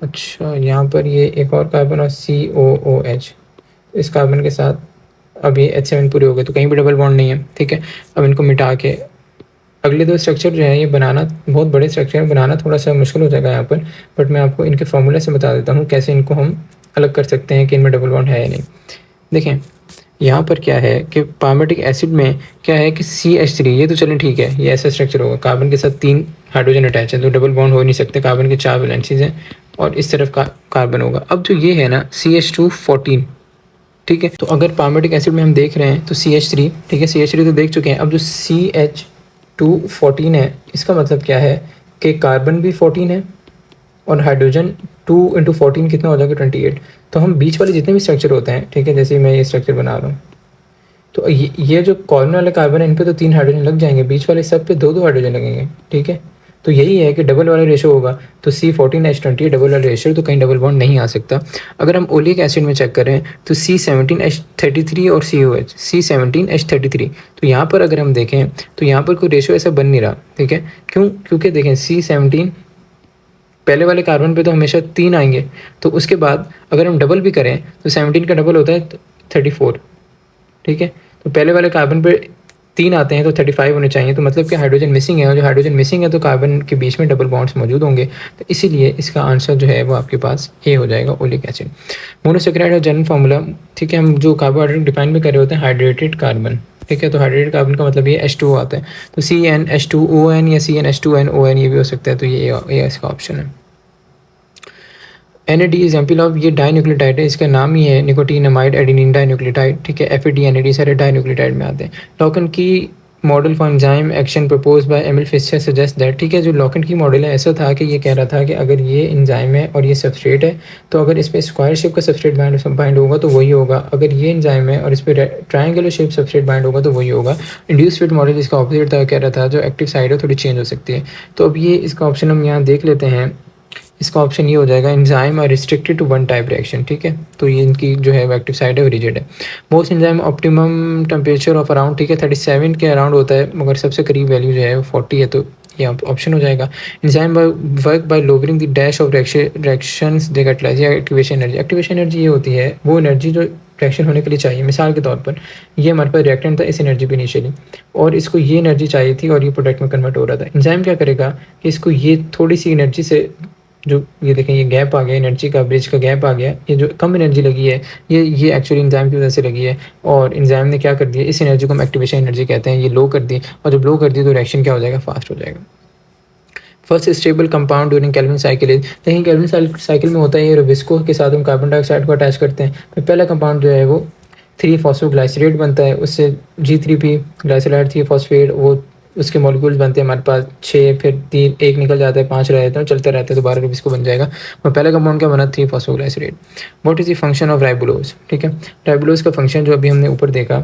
Speaker 1: अच्छा यहाँ पर ये एक और कार्बन और COOH, इस कार्बन के साथ अब ये H7 पूरे हो गए, तो कहीं भी डबल बॉन्ड नहीं है, ठीक है। अब इनको मिटा के अगले दो स्ट्रक्चर जो है ये बनाना बहुत बड़े स्ट्रक्चर बनाना थोड़ा सा मुश्किल हो जाएगा यहाँ पर, बट मैं आपको इनके फॉर्मूला से बता देता हूँ कैसे इनको हम अलग कर सकते हैं कि इनमें डबल बॉन्ड है या नहीं। देखें यहाँ पर क्या है कि पार्मेटिक एसिड में क्या है कि CH3, ये तो चलें ठीक है, ये ऐसा स्ट्रक्चर होगा, कार्बन के साथ 3 हाइड्रोजन अटैच है तो डबल बॉन्ड हो नहीं सकते, कार्बन के 4 वैलेंसीज हैं और इस तरफ का कार्बन होगा। अब जो ये है ना CH214, ठीक है। तो अगर पार्मेटिक एसिड में हम देख रहे हैं तो CH3, ठीक है, CH3 तो देख चुके हैं। अब जो CH214 है, इसका मतलब क्या है कि कार्बन भी 14 है और हाइड्रोजन 2 × 14 कितना हो जाएगा 28। तो हम बीच वाले जितने भी स्ट्रक्चर होते हैं, ठीक है, जैसे मैं ये स्ट्रक्चर बना रहा हूँ, तो ये जो कॉर्नर वाले कार्बन है इन पे तो 3 हाइड्रोजन लग जाएंगे, बीच वाले सब पे 2 हाइड्रोजन लगेंगे, ठीक है। तो यही है कि डबल वाला रेशो होगा, तो C14H20 डबल वाला रेशो, तो कहीं डबल बॉन्ड नहीं आ सकता। अगर हम ओलिक एसिड में चेक करें तो C17H33 और COH C17H33, तो यहाँ पर अगर हम देखें तो यहाँ पर कोई रेशो ऐसा बन नहीं रहा, ठीक है। क्यों, क्योंकि देखें C17 पहले वाले कार्बन पे तो हमेशा 3 आएंगे, तो उसके बाद अगर हम डबल भी करें तो 17 का डबल होता है 34, ठीक है। तो पहले वाले कार्बन पे 3 आते हैं तो 35 होने चाहिए, तो मतलब कि हाइड्रोजन मिसिंग है, और जो हाइड्रोजन मिसिंग है तो कार्बन के बीच में डबल बॉन्ड्स मौजूद होंगे, तो इसीलिए इसका आंसर जो है वो आपके पास ए हो जाएगा, ओलिक एसिड। मोनोसेकेराइड का जनरल फार्मूला, ठीक है, हम जो कार्बोहाइड्रेट डिफाइन में कर रहे होते हैं हाइड्रेटेड कार्बन, ठीक है। तो हाइड्रेटेड कार्बन का मतलब ये H2O आता है, तो CnH2ON या CnH2nON ये भी हो सकता है, तो ये इसका ऑप्शन है। NAD एग्जाम्पल ऑफ ये डाइन्यूक्लियोटाइड है, इसका नाम ही है निकोटीनामाइड एडेनिन डाइन्यूक्लियोटाइड, ठीक है। FAD NAD सारे डाइन्यूक्लियोटाइड में आते हैं। Lock and key model for enzyme action propose by Emil Fischer suggest that, ठीक है, जो लॉकन की मॉडल है ऐसा था कि ये कह रहा था कि अगर ये एंजाइम है और ये सबस्ट्रेट है, तो अगर इस पर स्क्वायर शेप का सबस्ट्रेट बाइंड होगा तो वही होगा, अगर ये एंजाइम है और इस पर ट्रायंगुलर शेप सबस्ट्रेट बाइंड होगा तो वही होगा। इंड्यूस फिट मॉडल इसका ऑपोजिट था, कह रहा था जो एक्टिव साइड है थोड़ी चेंज हो सकती है। तो अब ये इसका ऑप्शन हम यहाँ देख लेते हैं, इसका ऑप्शन ये हो जाएगा enzyme are restricted to one type reaction, ठीक है। तो ये इनकी जो है एक्टिव साइड है वो रिजिड है। Most enzyme optimum temperature of around, ठीक है, 37 के अराउंड होता है, मगर सबसे करीब वैल्यू जो है वो 40 है, तो ये ऑप्शन हो जाएगा। Enzyme work by lowering the dash of reactions they catalyse, या एक्टिवेशन एनर्जी। एक्टिवेशन एनर्जी ये होती है वो एनर्जी जो रिएक्शन होने के लिए चाहिए। मिसाल के तौर पर ये हमारे पास रिएक्टेंट था इस एनर्जी पे इनिशियली, और इसको ये एनर्जी चाहिए थी और ये प्रोडक्ट में कन्वर्ट हो रहा था। एंजाइम क्या करेगा कि इसको ये थोड़ी सी एनर्जी से, जो ये देखें ये गैप आ गया, एनर्जी का ब्रिज का गैप आ गया, ये जो कम एनर्जी लगी है ये एक्चुअली एंजाइम की वजह से लगी है, और एंजाइम ने क्या कर दिया, इस एनर्जी को हम एक्टिवेशन एनर्जी कहते हैं, ये लो कर दी, और जब लो कर दी तो रिएक्शन क्या हो जाएगा, फास्ट हो जाएगा। First stable compound during Calvin cycle is, लेकिन केल्विन साइकिल में होता है ये रुबिस्को के साथ हम कार्बन डाइऑक्साइड को अटैच करते हैं, फिर पहला कंपाउंड जो है वो 3-फॉस्फोग्लाइसरेट बनता है, उससे G3P ग्लाइसराइड 3-फॉस्फेट, वो उसके मॉलिक्यूल्स बनते हैं हमारे पास 6, फिर 3 1 निकल जाता है, 5 रह जाते हैं, चलते रहते हैं, दोबारा रुबिस्को बन जाएगा। और पहला कंपाउंड क्या बना, three phosphoglycerate. What is the function of ribulose, ठीक है। राइबोलोज का फंक्शन जो अभी हमने ऊपर देखा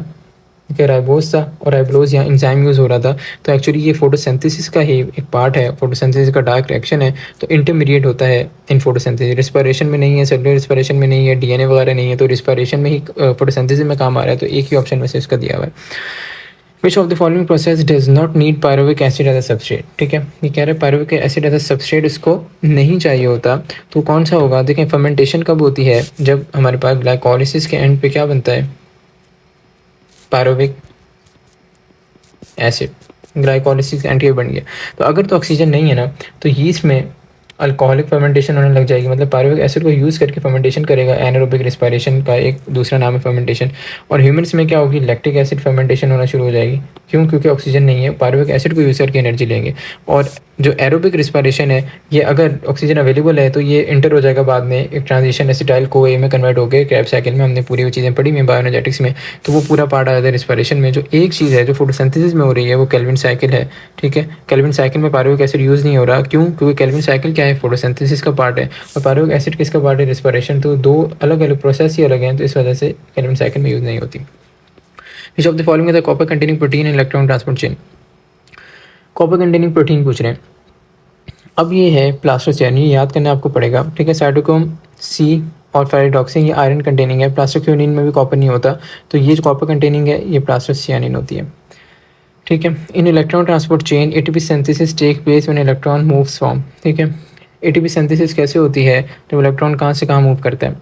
Speaker 1: कि राइबोज था और राइबोलोज यहाँ इंजाइम यूज़ हो रहा था, तो एक्चुअली ये फोटोसिंथेसिस का ही एक पार्ट है, फोटोसिंथेसिस का डार्क रिएक्शन है, तो इंटरमीडिएट होता है इन फोटोसिंथेसिस। रिस्पायरेशन में नहीं है, सेलुलर रिस्पायरेशन में नहीं है, DNA वगैरह नहीं है, तो रिस्पायरेशन में ही फोटोसिंथेसिस में काम आ रहा है, तो एक ही ऑप्शन में से इसका दिया हुआ है। Which of the following process does not need pyruvic acid as a substrate, ठीक है। ये कह रहे हैं pyruvic acid as a substrate इसको नहीं चाहिए होता, तो कौन सा होगा। देखें फर्मेंटेशन कब होती है, जब हमारे पास ग्लाइकोलिसिस के एंड पे क्या बनता है, पायरुविक एसिड, ग्लाइकोलिसिस एंड बन गया। तो अगर तो ऑक्सीजन नहीं है ना, तो यीस्ट में अल्कोहलिक फर्मेंटेशन होने लग जाएगी, मतलब पायरुविक एसिड को यूज़ करके फर्मेंटेशन करेगा। एनारोबिक रिस्पायरेशन का एक दूसरा नाम है फर्मेंटेशन। और ह्यूमन्स में क्या होगी, लैक्टिक एसिड फर्मेंटेशन होना शुरू हो जाएगी। क्यों? क्योंकि ऑक्सीजन नहीं है, पायरुविक एसिड को यूज़ करके एनर्जी लेंगे। और जो एरोबिक रिस्पायरेशन है, ये अगर ऑक्सीजन अवेलेबल है तो ये इंटर हो जाएगा बाद में, एक ट्रांजिशन एसिटाइल को ए में कन्वर्ट हो गए क्रैब साइकिल में। हमने पूरी वो चीज़ें पढ़ी हुई बायोएनर्जेटिक्स में, तो वो पूरा पार्ट आ जाता है रिस्पायरेशन में। जो एक चीज़ है जो फोटोसिंथेसिस में हो रही है वो केल्विन साइकिल है, ठीक है। केल्विन साइकिल में पायरुविक एसिड यूज़ नहीं हो रहा, क्यों? क्योंकि केल्विन साइकिल क्या है, फोटोसिंथेसिस का पार्ट है, और पायरुविक एसिड किसका पार्ट है, रिस्पायरेशन। तो दो अलग अलग प्रोसेस ही अलग हैं, तो इस वजह से केल्विन साइकिल में यूज़ नहीं होती। विच of the following is the copper containing protein in electron transport chain? Copper containing protein पूछ रहे हैं। अब ये है प्लास्टोसियानिन, ये याद करना आपको पड़ेगा, ठीक है। साइटोक्रोम सी और फेरिडॉक्सिन ये आयरन कंटेनिंग है। प्लास्टोक्यूनिन में भी कॉपर नहीं होता, तो ये जो कॉपर कंटेनिंग है ये प्लास्टोसियानिन होती है, ठीक है। In electron transport chain ATP synthesis take place when electron moves from, ठीक है। एटीपी सिंथेसिस कैसे होती है, जब इलेक्ट्रॉन कहाँ से कहाँ मूव करता है?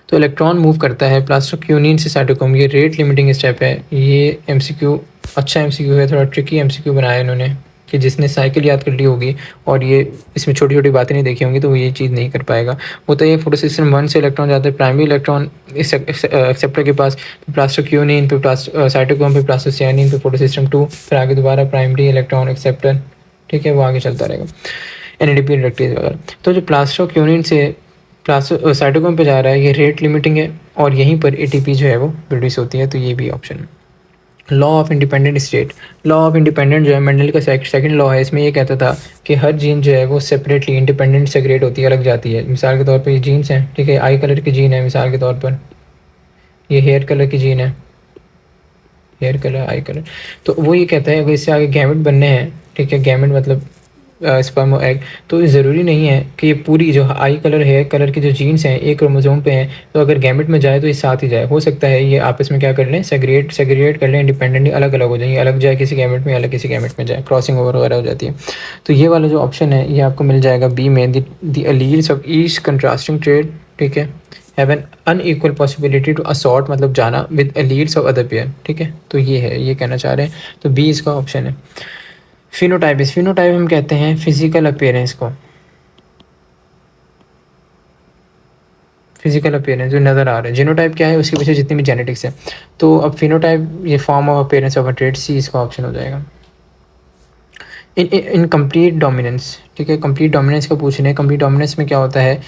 Speaker 1: तो इलेक्ट्रॉन मूव करता है प्लास्टोक्यूनिन से साइटोक्रोम। ये रेट लिमिटिंग स्टेप है। ये एमसीक्यू अच्छा एमसीक्यू है, थोड़ा ट्रिकी एमसीक्यू बनाया इन्होंने कि जिसने साइकिल याद कर ली होगी और ये इसमें छोटी छोटी बातें नहीं देखी होंगी तो वो ये चीज़ नहीं कर पाएगा। होता है फोटो सिस्टम 1 से इलेक्ट्रॉन जाते हैं प्राइमरी इलेक्ट्रॉन इस एक्सेप्टर के पास, प्लास्टोक्यूनिन पे साइटोक्रोम पे प्लास्टोसियानिन पे फोटो सिस्टम 2, फिर आगे दोबारा प्राइमरी इलेक्ट्रॉन एक्सेप्टर, ठीक है, वो आगे चलता रहेगा। एनएडीपी रिडक्टेज वगैरह। तो जो प्लास्टोक्यूनिन से साइटोक्रोम पे जा रहा है ये रेट लिमिटिंग है, और यहीं पर एटीपी जो है वो प्रोड्यूस होती है, तो ये भी ऑप्शन है। Law of independent state. Law of independent जो है मेंडल का सेकंड लॉ है, इसमें ये कहता था कि हर जीन जो है वो सेपरेटली इंडिपेंडेंट सेग्रेट होती है, अलग जाती है। मिसाल के तौर पर ये जीन्स हैं, ठीक है, आई कलर की जीन है मिसाल के तौर पर, ये हेयर कलर की जीन है, हेयर कलर आई कलर। तो वो ये कहता है अगर इससे आगे गैमेट बनने हैं, ठीक है, गैमेट मतलब स्पर्म और एग, तो ज़रूरी नहीं है कि ये पूरी जो आई कलर हेयर कलर की जो जीन्स हैं एक क्रोमोसोम पे हैं, तो अगर गैमेट में जाए तो ये साथ ही जाए। हो सकता है ये आपस में क्या कर लें, सेग्रीगेट कर लें, इंडिपेंडेंटली अलग अलग हो जाए, ये अलग जाए किसी गैमेट में, अलग किसी गैमेट में जाए, क्रॉसिंग ओवर वगैरह हो जाती है। तो ये वाला जो ऑप्शन है ये आपको मिल जाएगा बी में, the alleles of each contrasting trait, ठीक है, have an unequal possibility to assort, मतलब जाना with alleles of other pair, ठीक है। तो ये है, ये कहना चाह रहे हैं, तो बी इसका ऑप्शन है। फिनोटाइप, फिनोटाइप हम कहते हैं फिजिकल अपीयरेंस को, फिजिकल अपीयरेंस जो नज़र आ रहा है। जीनोटाइप क्या है, उसके पीछे जितनी भी जेनेटिक्स है। तो अब फिनोटाइप ये form of appearance of a trait, C इसका ऑप्शन हो जाएगा। इन कंप्लीट डोमिनेंस, ठीक है, कंप्लीट डोमिनेंस का पूछ रहे हैं। कंप्लीट डोमिनेंस में क्या होता है,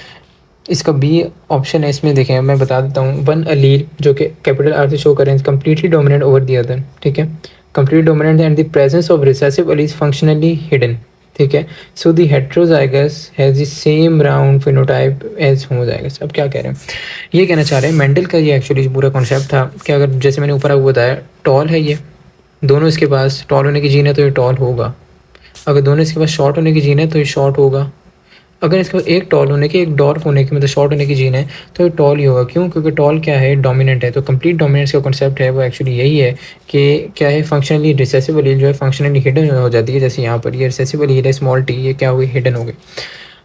Speaker 1: इसका बी ऑप्शन है। इसमें देखें मैं बता देता हूँ, वन अलील जो कि कैपिटल आर से शो करें, completely dominant over the other, ठीक है, complete dominant and the presence of recessive allele functionally hidden, ठीक है। So the heterozygous has the same round phenotype as homozygous. अब क्या कह रहे हैं, ये कहना चाह रहे हैं मेंडल का ये एक्चुअली पूरा कॉन्सेप्ट था कि अगर जैसे मैंने ऊपर आपको बताया टॉल है, ये दोनों इसके पास टॉल होने की जीन है तो ये टॉल होगा। अगर दोनों इसके पास शॉर्ट होने की जीन है तो ये शॉर्ट होगा। अगर इसके पास एक टॉल होने की एक डॉर्फ होने की मतलब शॉर्ट होने की जीन है तो ये टॉल ही होगा। क्यों? क्योंकि टॉल क्या है, डोमिनेंट है। तो कंप्लीट डोमिनेंस का कॉन्सेप्ट है वो एक्चुअली यही है कि क्या है, फंक्शनली रिसेसिव एलील जो है फंक्शनली हिडन हो जाती है। जैसे यहाँ पर ये रिसेसिव एलील है स्मॉल टी, ये क्या हुई, हिडन हो गई।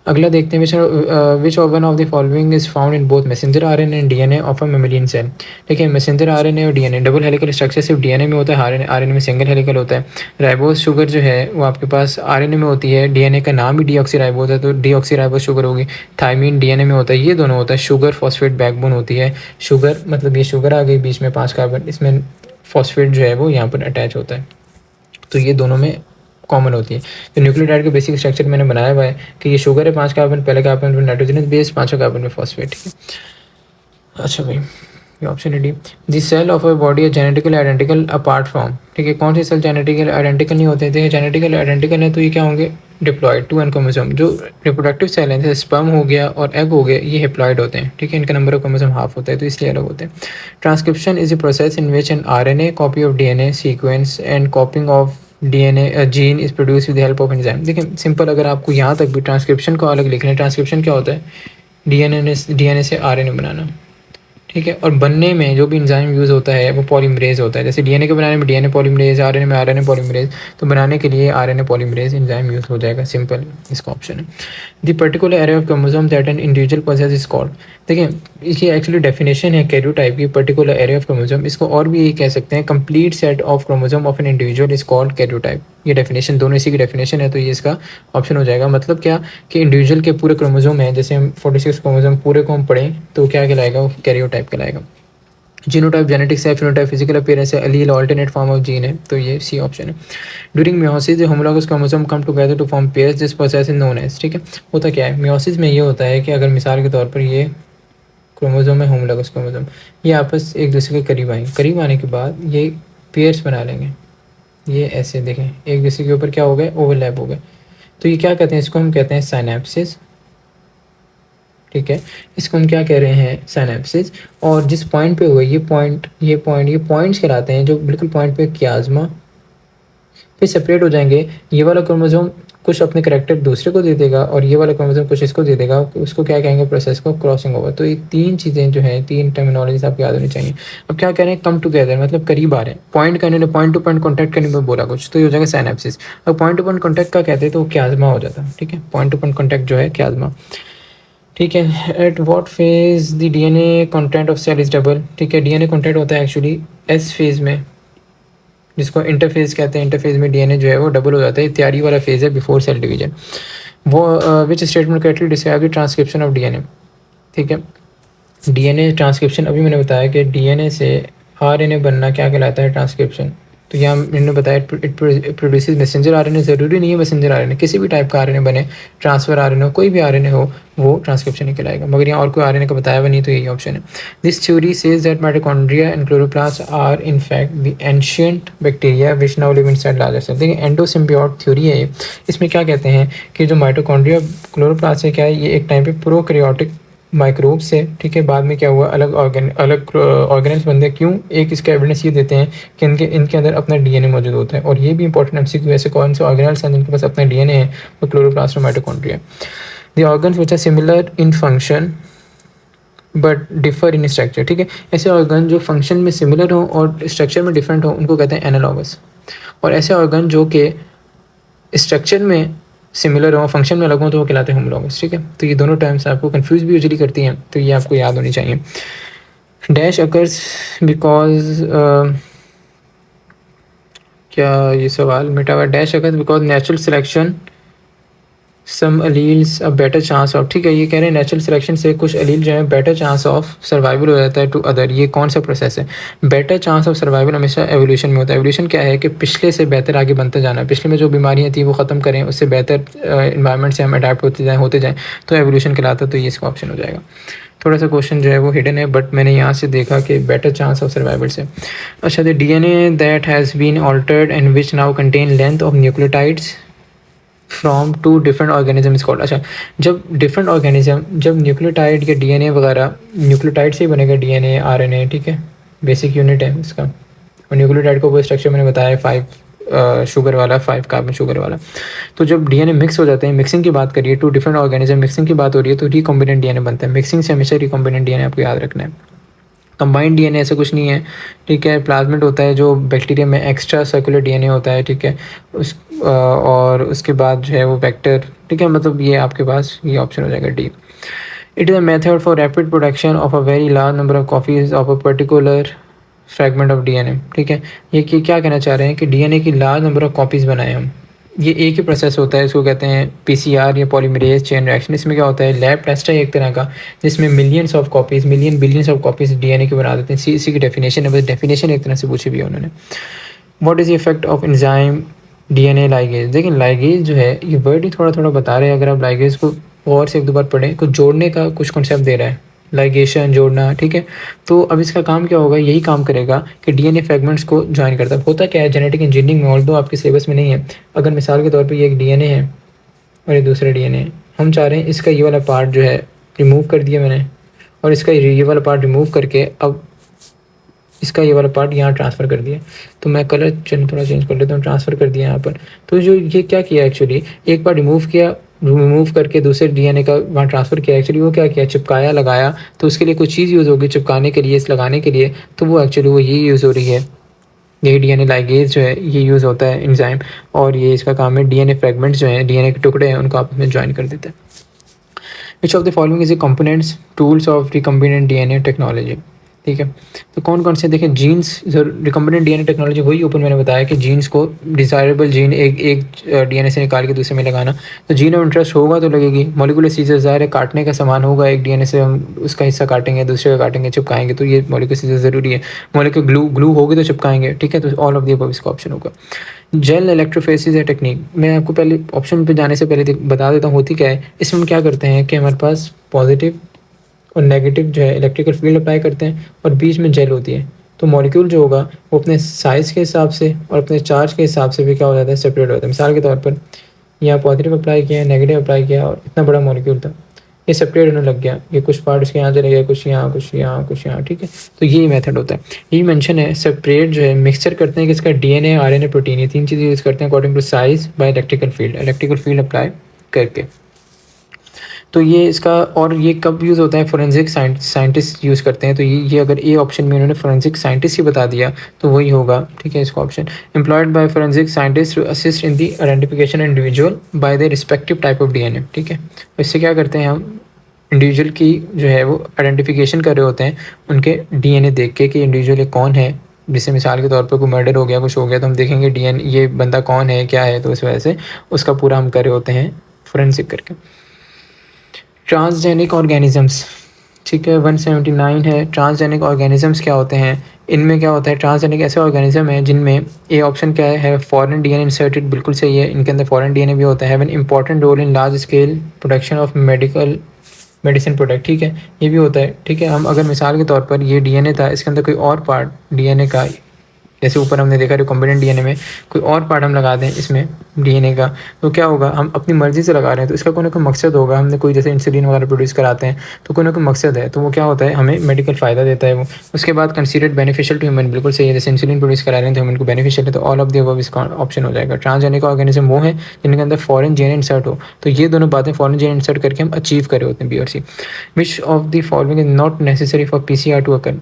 Speaker 1: अगला देखते हैं which one of the following is found in both messenger RNA and DNA of a mammalian cell. देखिए मैसेंजर आरएनए और डीएनए डबल हेलिकल स्ट्रक्चर सिर्फ डीएनए में होता है, आरएनए में सिंगल हेलिकल होता है। राइबोज शुगर जो है वो आपके पास आरएनए में होती है, डीएनए का नाम ही डीऑक्सीराइबोज है तो डीऑक्सीराइबोज शुगर होगी। थायमीन डीएनए में होता है, ये दोनों होता है। शुगर फॉस्फेट बैकबोन होती है। शुगर मतलब ये शुगर आ गई बीच में 5 कार्बन, इसमें फॉस्फेट जो है वो यहाँ पर अटैच होता है, तो ये दोनों में कॉमन होती है। तो न्यूक्लियोटाइड का बेसिक स्ट्रक्चर मैंने बनाया हुआ है कि ये शुगर है 5 कार्बन, पहले कार्बन पर नाइट्रोजन बेस, 5 कार्बन में फॉस्फेट, ठीक है। अच्छा भाई ये ऑप्शन है D, the cell of a body genetically identical apart from, ठीक है। कौन से सेल जेनेटिकल आइडेंटिकल नहीं होते थे, जेनेटिकल आइडेंटिकल है तो ये क्या होंगे, डिप्लॉयड टू एन क्रोमोसोम। जो रिप्रोडक्टिव सेल है जैसे स्पर्म हो गया और एग हो गया ये हेप्लॉयड होते हैं, ठीक है, इनका नंबर ऑफ क्रोमोसोम हाफ होता है तो इसलिए अलग होते हैं। Transcription is a process in which N RNA copy of DNA sequence and कॉपिंग of DNA gene is produce with help of enzyme. देखिए सिंपल, अगर आपको यहाँ तक भी ट्रांसक्रिप्शन को अलग लिखना है, ट्रांसक्रिप्शन क्या होता है, डीएनए से आरएनए बनाना, ठीक है। और बनने में जो भी एंजाइम यूज़ होता है वो पॉलीमरेज होता है। जैसे डीएनए के बनाने में डीएनए पॉलीमरेज, आरएनए में आरएनए पॉलीमरेज, तो बनाने के लिए आरएनए पॉलीमरेज एंजाइम यूज़ हो जाएगा। सिंपल इसका ऑप्शन है। The particular area of chromosome that an individual possess is called. देखिए ये एक्चुअली डेफिनेशन है कैरियोटाइप की, पर्टिकुलर एरिया ऑफ क्रोमोसोम। इसको और भी ये कह सकते हैं complete set of chromosome of an individual is called karyotype. ये डेफिनेशन दोनों इसी की डेफिनेशन है, तो ये इसका ऑप्शन हो जाएगा। मतलब क्या कि इंडिविजुअल के पूरे क्रोमोसोम है, जैसे हम 46 क्रोमोसोम पूरे को हम पढ़ें तो क्या कहलाएगा, वो कैरियोटाइप कहलाएगा। जीनोटाइप जेनेटिक्स है, फिनोटाइप फिजिकल अपीयरेंस है, allele alternate form of gene है, तो ये सी ऑप्शन है। During meiosis the homologous chromosome come together to form pairs, this process is known as. ठीक है, होता क्या है मियोसिस में, ये होता है कि अगर मिसाल के तौर पर ये क्रोमोसोम है, होमोलॉगस क्रोमोसोम, ये आपस एक दूसरे के करीब आएंगे, करीब आने के बाद ये पेयर्स बना लेंगे। ये ऐसे देखें एक दूसरे के ऊपर क्या हो गए, ओवरलैप हो गए, तो ये क्या कहते हैं, इसको हम कहते हैं साइनेप्सिस। ठीक है, इसको हम क्या कह रहे हैं, साइनेप्सिस। और जिस पॉइंट पे हुए ये पॉइंट्स कहलाते हैं, जो बिल्कुल पॉइंट पे कियाज्मा, फिर सेपरेट हो जाएंगे। ये वाला क्रोमोसोम कुछ अपने करेक्टर दूसरे को दे देगा और ये वाला क्रोमोसोम कुछ इसको दे देगा, उसको क्या कहेंगे, प्रोसेस को क्रॉसिंग ओवर। तो ये तीन चीज़ें जो हैं, तीन टर्मिनोलॉजीज आपको याद होनी चाहिए। अब क्या कह रहे हैं, कम टुगेदर मतलब करीब आ रहे हैं। पॉइंट का इन्होंने पॉइंट टू पॉइंट कॉन्टैक्ट करने में बोला कुछ, तो ये हो जाएगा साइनेप्सिस। अब पॉइंट टू पॉइंट कॉन्टैक्ट का कहते हैं तो क्याज्मा हो जाता है। ठीक है, पॉइंट टू पॉइंट कॉन्टैक्ट जो है क्याज्मा। ठीक है, at what phase the DNA content of cell is double. ठीक है, डीएनए कंटेंट होता है एक्चुअली एस फेज में, जिसको इंटरफेज कहते हैं। इंटरफेज में डीएनए जो है वो डबल हो जाता है, तैयारी वाला फेज है बिफोर सेल डिवीजन। वो which statement correctly describe the transcription of DNA. ठीक है, डीएनए ट्रांसक्रिप्शन, अभी मैंने बताया कि डीएनए से आरएनए बनना क्या कहलाता है, ट्रांसक्रिप्शन। तो यहाँ मैंने बताया इट प्रोड्यूसेस मैसेंजर आरएनए। ज़रूरी नहीं है मैसेंजर आरएनए, किसी भी टाइप का आरएनए बने, ट्रांसफर आरएनए हो, कोई भी आरएनए हो, वो ट्रांसक्रिप्शन ही कहलाएगा। मगर यहाँ और कोई आरएनए का बताया हुआ नहीं, तो यही ऑप्शन है। This theory says that mitochondria and chloroplast are in fact the ancient bacteria which now live inside larger cell. देखिए एंडोसिम्बियोट थ्योरी है ये। इसमें क्या कहते हैं कि जो माइटोकॉन्ड्रिया क्लोरोप्लास्ट है क्या है, ये एक टाइम पे प्रोकैरियोटिक माइक्रोब्स से, ठीक है, बाद में क्या हुआ, अलग ऑर्गेनिल्स बनते हैं। क्यों, एक इसका एविडेंस ये देते हैं कि इनके अंदर अपना डीएनए मौजूद होता है। और ये भी इंपॉर्टेंट एमसीक्यू, ऐसे कौन से ऑर्गेनिल्स हैं जिनके पास अपना डीएनए है, वो क्लोरोप्लास्ट और mitochondria. The organs which are similar in function but differ in structure. ठीक है, ऐसे ऑर्गन जो फंक्शन में सिमिलर हो और स्ट्रक्चर में डिफरेंट हो, उनको कहते हैं एनालॉगस। और ऐसे ऑर्गन जो कि स्ट्रक्चर में सिमिलर हो, फंक्शन में अलग हो, तो वो कहलाते हैं होमोलॉगस। ठीक है, तो ये दोनों टर्म्स आपको कंफ्यूज भी यूजुअली करती हैं, तो ये आपको याद होनी चाहिए। डैश अकर्स बिकॉज, क्या ये सवाल मिटा हुआ, dash occurs because natural selection some alleles a better chance of. ठीक है, ये कह रहे हैं नेचुरल सिलेक्शन से कुछ अलील जो है बेटर चांस ऑफ सर्वाइवल हो जाता है टू अदर। ये कौन सा प्रोसेस है, बेटर चांस ऑफ सर्वाइवल हमेशा एवोल्यूशन में होता है। एवोल्यूशन क्या है कि पिछले से बेहतर आगे बनते जाना, पिछले में जो बीमारियां थी वो ख़त्म करें, उससे बेहतर इन्वायरमेंट से हम अडेप्ट होते जाएँ, तो एवोल्यूशन कहलाता है। तो ये इसका ऑप्शन हो जाएगा। थोड़ा सा क्वेश्चन जो है वो हिडन है, बट मैंने यहाँ से देखा कि बेटर चांस ऑफ सर्वाइवल से। अच्छा, the DNA that has been altered and which now contain length of nucleotides from two different organism is called. अच्छा, जब डिफरेंट ऑर्गेनिज्म, जब न्यूक्लियोटाइड के डीएनए वगैरह, न्यूक्लियोटाइड से ही बनेगा डीएनए आरएनए। ठीक है, बेसिक यूनिट है इसका। और न्यूक्लियोटाइड को वो स्ट्रक्चर मैंने बताया 5 शुगर वाला, 5 कार्बन शुगर वाला। तो जब डीएनए मिक्स हो जाते हैं, मिक्सिंग की बात करिए, टू डिफरेंट ऑर्गेनिज्म मिक्सिंग की बात हो रही है, तो रिकॉम्बिनेंट डीएनए बनता है। मिक्सिंग से हमेशा रिकॉम्बिनेंट डीएनए आपको याद रखना है। कंबाइंड डीएनए ऐसा कुछ नहीं है। ठीक है, प्लाज्मिड होता है जो बैक्टीरिया में, एक्स्ट्रा सर्कुलर डीएनए होता है। ठीक है, और उसके बाद जो है वो वेक्टर। ठीक है, मतलब ये आपके पास ये ऑप्शन हो जाएगा D. It is a method for rapid production of a very large number of copies of a particular fragment of DNA. ठीक है, ये क्या कहना चाह रहे हैं कि डीएनए की लार्ज नंबर ऑफ कॉपीज़ बनाए हम। ये एक ही प्रोसेस होता है, इसको कहते हैं पीसीआर या पॉलीमरेज चेन रिएक्शन। इसमें क्या होता है, लैब टेस्ट है एक तरह का, जिसमें millions of copies, billions of copies DNA की बना देते हैं। इसी की डेफिनेशन है, बस डेफिनेशन एक तरह से पूछी भी है उन्होंने। What is the effect of enzyme DNA ligase. देखिए लाइगेज जो है, ये वर्ड ही थोड़ा थोड़ा बता रहे हैं। अगर आप लाइगेज को और से एक दो बार पढ़ें, कुछ जोड़ने का कुछ कॉन्सेप्ट दे रहा है, लाइगेशन जोड़ना। ठीक है, तो अब इसका काम क्या होगा, यही काम करेगा कि डीएनए फ्रेगमेंट्स को ज्वाइन करता है। होता क्या है, जेनेटिक इंजीनियरिंग में, ऑल्दो आपके सिलेबस में नहीं है, अगर मिसाल के तौर पे ये एक डीएनए है और ये दूसरा डीएनए है, हम चाह रहे हैं इसका ये वाला पार्ट जो है रिमूव कर दिया मैंने, और इसका ये वाला पार्ट रिमूव करके अब इसका ये वाला पार्ट यहाँ ट्रांसफ़र कर दिया। तो मैं कलर थोड़ा चेंज कर लेता हूँ, ट्रांसफ़र कर दिया यहाँ पर। तो जो ये क्या किया एक्चुअली, एक बार रिमूव किया, रिमूव करके दूसरे डीएनए का वहाँ ट्रांसफ़र किया, एक्चुअली वो क्या किया, चिपकाया, लगाया, तो उसके लिए कुछ चीज़ यूज़ होगी चिपकाने के लिए, इस लगाने के लिए, तो वो एक्चुअली वो ये यूज़ हो रही है, यही डीएनए लाइगेज जो है ये यूज़ होता है एंजाइम, और ये इसका काम है डीएनए फ्रेगमेंट्स जो हैं, डीएनए के टुकड़े हैं, उनको आपस में जॉइन कर देता है। Which of the following is a components tools of recombinant DNA technology, ठीक है। तो कौन कौन से देखें, जीन्स, रिकम्बिनेंट डीएनए टेक्नोलॉजी वही ऊपर मैंने बताया कि जीन्स को, डिज़ायरेबल जीन एक डीएनए से निकाल के दूसरे में लगाना, तो जीन ऑफ इंटरेस्ट होगा तो लगेगी। मॉलिक्यूलर सीजर ज़ाहिर है काटने का सामान होगा, एक डीएनए से हम उसका हिस्सा काटेंगे, दूसरे का काटेंगे, चिपकाएंगे, तो ये मॉलिक्यूलर सीजर ज़रूरी है। मॉलिक्यूलर ग्लू होगी तो चिपकाएंगे, ठीक है, तो ऑल ऑफ दी अबव इसका ऑप्शन होगा। जेल इलेक्ट्रोफोरेसिस है टेक्निक, मैं आपको पहले ऑप्शन पे जाने से पहले बता देता हूँ होती क्या है। इसमें हम क्या करते हैं कि हमारे पास पॉजिटिव और नेगेटिव जो है इलेक्ट्रिकल फील्ड अप्लाई करते हैं, और बीच में जेल होती है, तो मॉलिक्यूल जो होगा वो अपने साइज़ के हिसाब से और अपने चार्ज के हिसाब से भी क्या हो जाता है, सेपरेट हो जाता है। मिसाल के तौर पर यहाँ पॉजिटिव अप्लाई किया, नेगेटिव अप्लाई किया, और इतना बड़ा मॉलिक्यूल था, ये सेपरेट होने लग गया, ये कुछ पार्ट इसके यहाँ चले गए, कुछ यहाँ, कुछ यहाँ, कुछ यहाँ, ठीक है। तो यही मेथड होता है, यही मेंशन है। सेपरेट जो है मिक्सचर करते हैं किसका, डीएनए, आरएनए, प्रोटीन, ये तीन चीज़ें यूज़ करते हैं according to size by electrical field apply करके। तो ये इसका, और ये कब यूज़ होता है, फोरेंसिक साइंटिस्ट यूज़ करते हैं। तो ये अगर ए ऑप्शन में उन्होंने फोरेंसिक साइंटिस्ट ही बता दिया तो वही होगा, ठीक है। इसका option employed by forensic scientist to assist in the identification individual by the respective type of DNA, ठीक है। इससे क्या करते हैं हम, इंडिविजुअल की जो है वो आइडेंटिफिकेशन कर रहे होते हैं उनके डीएनए देख के कि इंडिविजुअल ये कौन है। जैसे मिसाल के तौर पर कोई मर्डर हो गया, कुछ हो गया, तो हम देखेंगे डीएनए ये बंदा कौन है, क्या है, तो इस वजह से उसका पूरा हम कर रहे होते हैं फोरेंसिक करके। ट्रांसजेनिक ऑर्गेनिजम्स, ठीक है, 179 है। ट्रांसजेनिक ऑर्गेनिजम्स क्या होते हैं, इनमें क्या होता है, ट्रांसजेनिक ऐसे ऑर्गेनिज्म है जिनमें ए ऑप्शन क्या है, फॉरेन डीएनए इंसर्टेड, बिल्कुल सही है, इनके अंदर फॉरेन डीएनए भी होता है। Have an important role in large scale production of medicine product, ठीक है, ये भी होता है, ठीक है। हम अगर मिसाल के तौर पर ये डीएनए था, इसके अंदर कोई और पार्ट डीएनए का, जैसे ऊपर हमने देखा रिकॉम्बिनेंट डीएनए में कोई और पार्ट हम लगा दें इसमें डीएनए का, तो क्या होगा, हम अपनी मर्ज़ी से लगा रहे हैं, तो इसका कोई ना कोई मकसद होगा। हमने कोई जैसे इंसुलिन वगैरह प्रोड्यूस कराते हैं तो कोई ना कोई मकसद है, तो वो क्या होता है, हमें मेडिकल फ़ायदा देता है वो। उसके बाद कंसीडर्ड बेनिफिशियल टू ह्यूमन, बिल्कुल सही है, जैसे इंसुलिन प्रोड्यूस करा रहे हैं तो ह्यूमन को बेनिफिशियल है, तो ऑल ऑफ द अबव इसका ऑप्शन हो जाएगा। ट्रांसजेनिक ऑर्गेनिज्म वो है जिनके अंदर फॉरेन जीन इंसर्ट हो, तो ये दोनों बातें फॉरेन जीन इंसर्ट करके हम अचीव करे होते हैं, बी और C. Which of the following is not necessary for PCR to occur,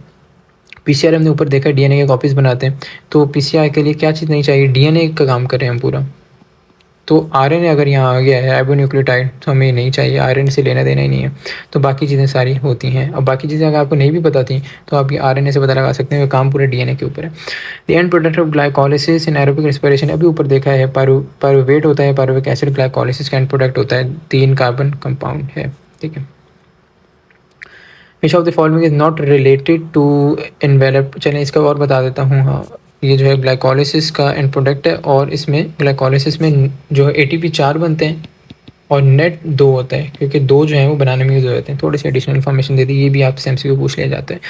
Speaker 1: PCR हमने ऊपर देखा डीएनए के कॉपीज़ बनाते हैं, तो पीसीआर के लिए क्या चीज़ नहीं चाहिए, डीएनए का काम करें हम पूरा। तो आरएनए अगर यहाँ आ गया है राइबोन्यूक्लियोटाइड, तो हमें नहीं चाहिए, आरएनए से लेना देना ही नहीं है, तो बाकी चीज़ें सारी होती हैं। अब बाकी चीज़ें अगर आपको नहीं भी पता थी तो आप ये आरएनए से पता लगा सकते हैं, काम पूरे डीएनए के ऊपर है। The end product of glycolysis in aerobic respiration, अभी ऊपर देखा है, पायरुवेट होता है, पायरुविक एसिड ग्लाइकोलिसिस का एंड प्रोडक्ट होता है, 3 कार्बन कंपाउंड है, ठीक है। Which of the following is not related to envelope, चलें इसका और बता देता हूँ। हाँ, ये जो है ग्लाइकोलिसिस का एंड प्रोडक्ट है, और इसमें ग्लाइकोलिसिस में जो है एटीपी 4 बनते हैं और नेट 2 होता है, क्योंकि 2 जो है वो बनाने में यूज़ हो जाते हैं। थोड़ी सी एडिशनल इन्फॉर्मेशन दे दी, ये भी आपसे एमसीक्यू पूछ लिया जाता है।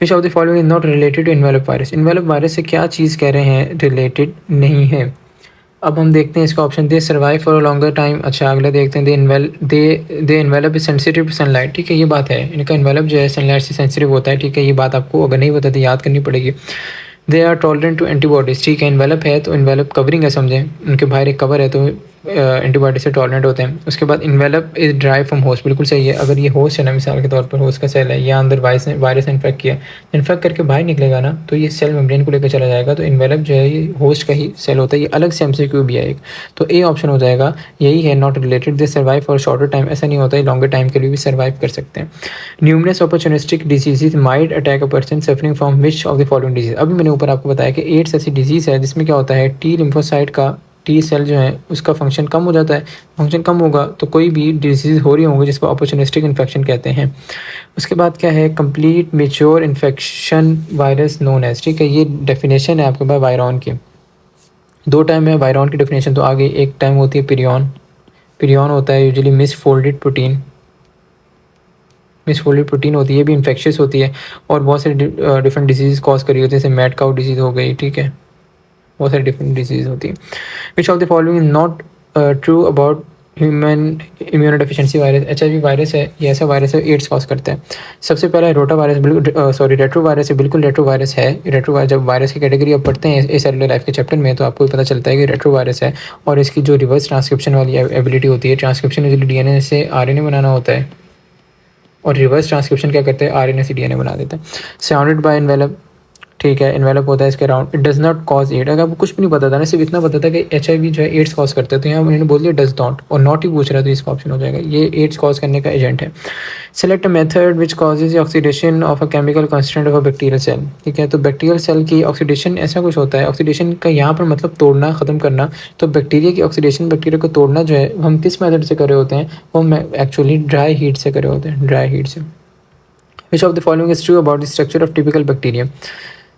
Speaker 1: Which of the following is not related to envelope virus, envelope virus से क्या चीज़ कह रहे हैं रिलेटेड नहीं है। अब हम देखते हैं इसका option, they survive for a longer time. अच्छा, अगला देखते हैं, they envelope is sensitive to sunlight, ठीक है, ये बात है, इनका इन्वेलप जो है सनलाइट से सेंसिटिव होता है, ठीक है, ये बात आपको अगर नहीं पता तो याद करनी पड़ेगी। They are tolerant to antibodies, ठीक है, इन्वेलप है तो इन्वेलप कवरिंग है, समझें, उनके बाहर एक कवर है, तो एंटीबॉडी से टॉलरेंट होते हैं। उसके बाद envelope is drive from host, बिल्कुल सही है, अगर ये होस्ट है ना, मिसाल के तौर पर होस्ट का सेल है, या अंदर वायरस इन्फेक्ट किया, इन्फेक्ट करके बाहर निकलेगा ना, तो ये सेल मेम्ब्रेन को लेकर चला जाएगा, तो इन्वेलप जो है ये होस्ट का ही सेल होता है। ये अलग से एमसीक्यू भी है एक, तो ए ऑप्शन हो जाएगा, यही है, not related. They survive for shorter time, ऐसा नहीं होता है, लॉन्गर टाइम के लिए भी सर्वाइव कर सकते हैं। Numerous opportunistic disease might attack a person suffering from which of the following disease, अभी मैंने ऊपर आपको बताया कि एड्स ऐसी डिजीज़ है जिसमें क्या होता है, टी लिम्फोसाइट का, टी सेल जो है उसका फंक्शन कम हो जाता है, फंक्शन कम होगा तो कोई भी डिजीज़ हो रही होंगी जिसको अपॉर्चुनिस्टिक इन्फेक्शन कहते हैं। उसके बाद क्या है, complete mature infection virus known as, ठीक है, ये डेफिनेशन है आपके पास वायरॉन की, 2 टाइम है वायरॉन की डेफिनेशन, तो आगे एक टाइम होती है पिरियन होता है यूजुअली मिसफोल्डेड प्रोटीन होती है, ये भी इन्फेक्शियस होती है, और बहुत सारी डिफरेंट डिजीज़ कॉज करी होती है, जैसे मैड काउ डिजीज़ हो गई, ठीक है, बहुत सारी डिफरेंट डिजीज़ होती है। Which of the following is not true about human immunodeficiency virus, HIV virus है, ये ऐसा वायरस है एड्स कॉज करता है। सबसे पहला रोटा वायरस, बिल्कुल सॉरी रेट्रो वायरस है, बिल्कुल रेट्रो वायरस है। रेट्रो वायरस, जब वायरस की कैटेगरी आप पढ़ते हैं इस सेलुलर लाइफ के चैप्टर में, तो आपको पता चलता है कि रेट्रो वायरस है। और इसकी जो रिवर्स ट्रांसक्रिप्शन वाली एबिलिटी होती है, ट्रांसक्रिप्शन यूजुअली DNA से RNA बनाना होता है, और रिवर्स ट्रांसक्रिप्शन क्या करते हैं, RNA से DNA बना देता है। सराउंडेड बाय एनवेलप, ठीक है, एनवेलप होता है इसके अराउंड। It does not cause AIDS, अगर आपको कुछ भी नहीं पता था ना, सिर्फ इतना पता था कि HIV जो है एड्स कॉज करते हैं, तो यहाँ उन्होंने बोल दिया डज नॉट, और नॉट ही पूछ रहा, तो इसका ऑप्शन हो जाएगा, ये एड्स कॉज करने का एजेंट है। Select a method which causes oxidation of a chemical constant of a bacterial cell, ठीक है। तो बैक्टीरियल सेल की ऑक्सीडेशन ऐसा कुछ होता है, ऑक्सीडेशन का यहाँ पर मतलब तोड़ना, ख़त्म करना। तो बैक्टीरिया की ऑक्सीडेशन, बैक्टीरिया को तोड़ना जो है, हम किस मेथड से कर रहे होते हैं, वो एक्चुअली ड्राई हीट से कर रहे होते हैं, ड्राई हीट से। विच of the following is true about the structure of typical bacteria.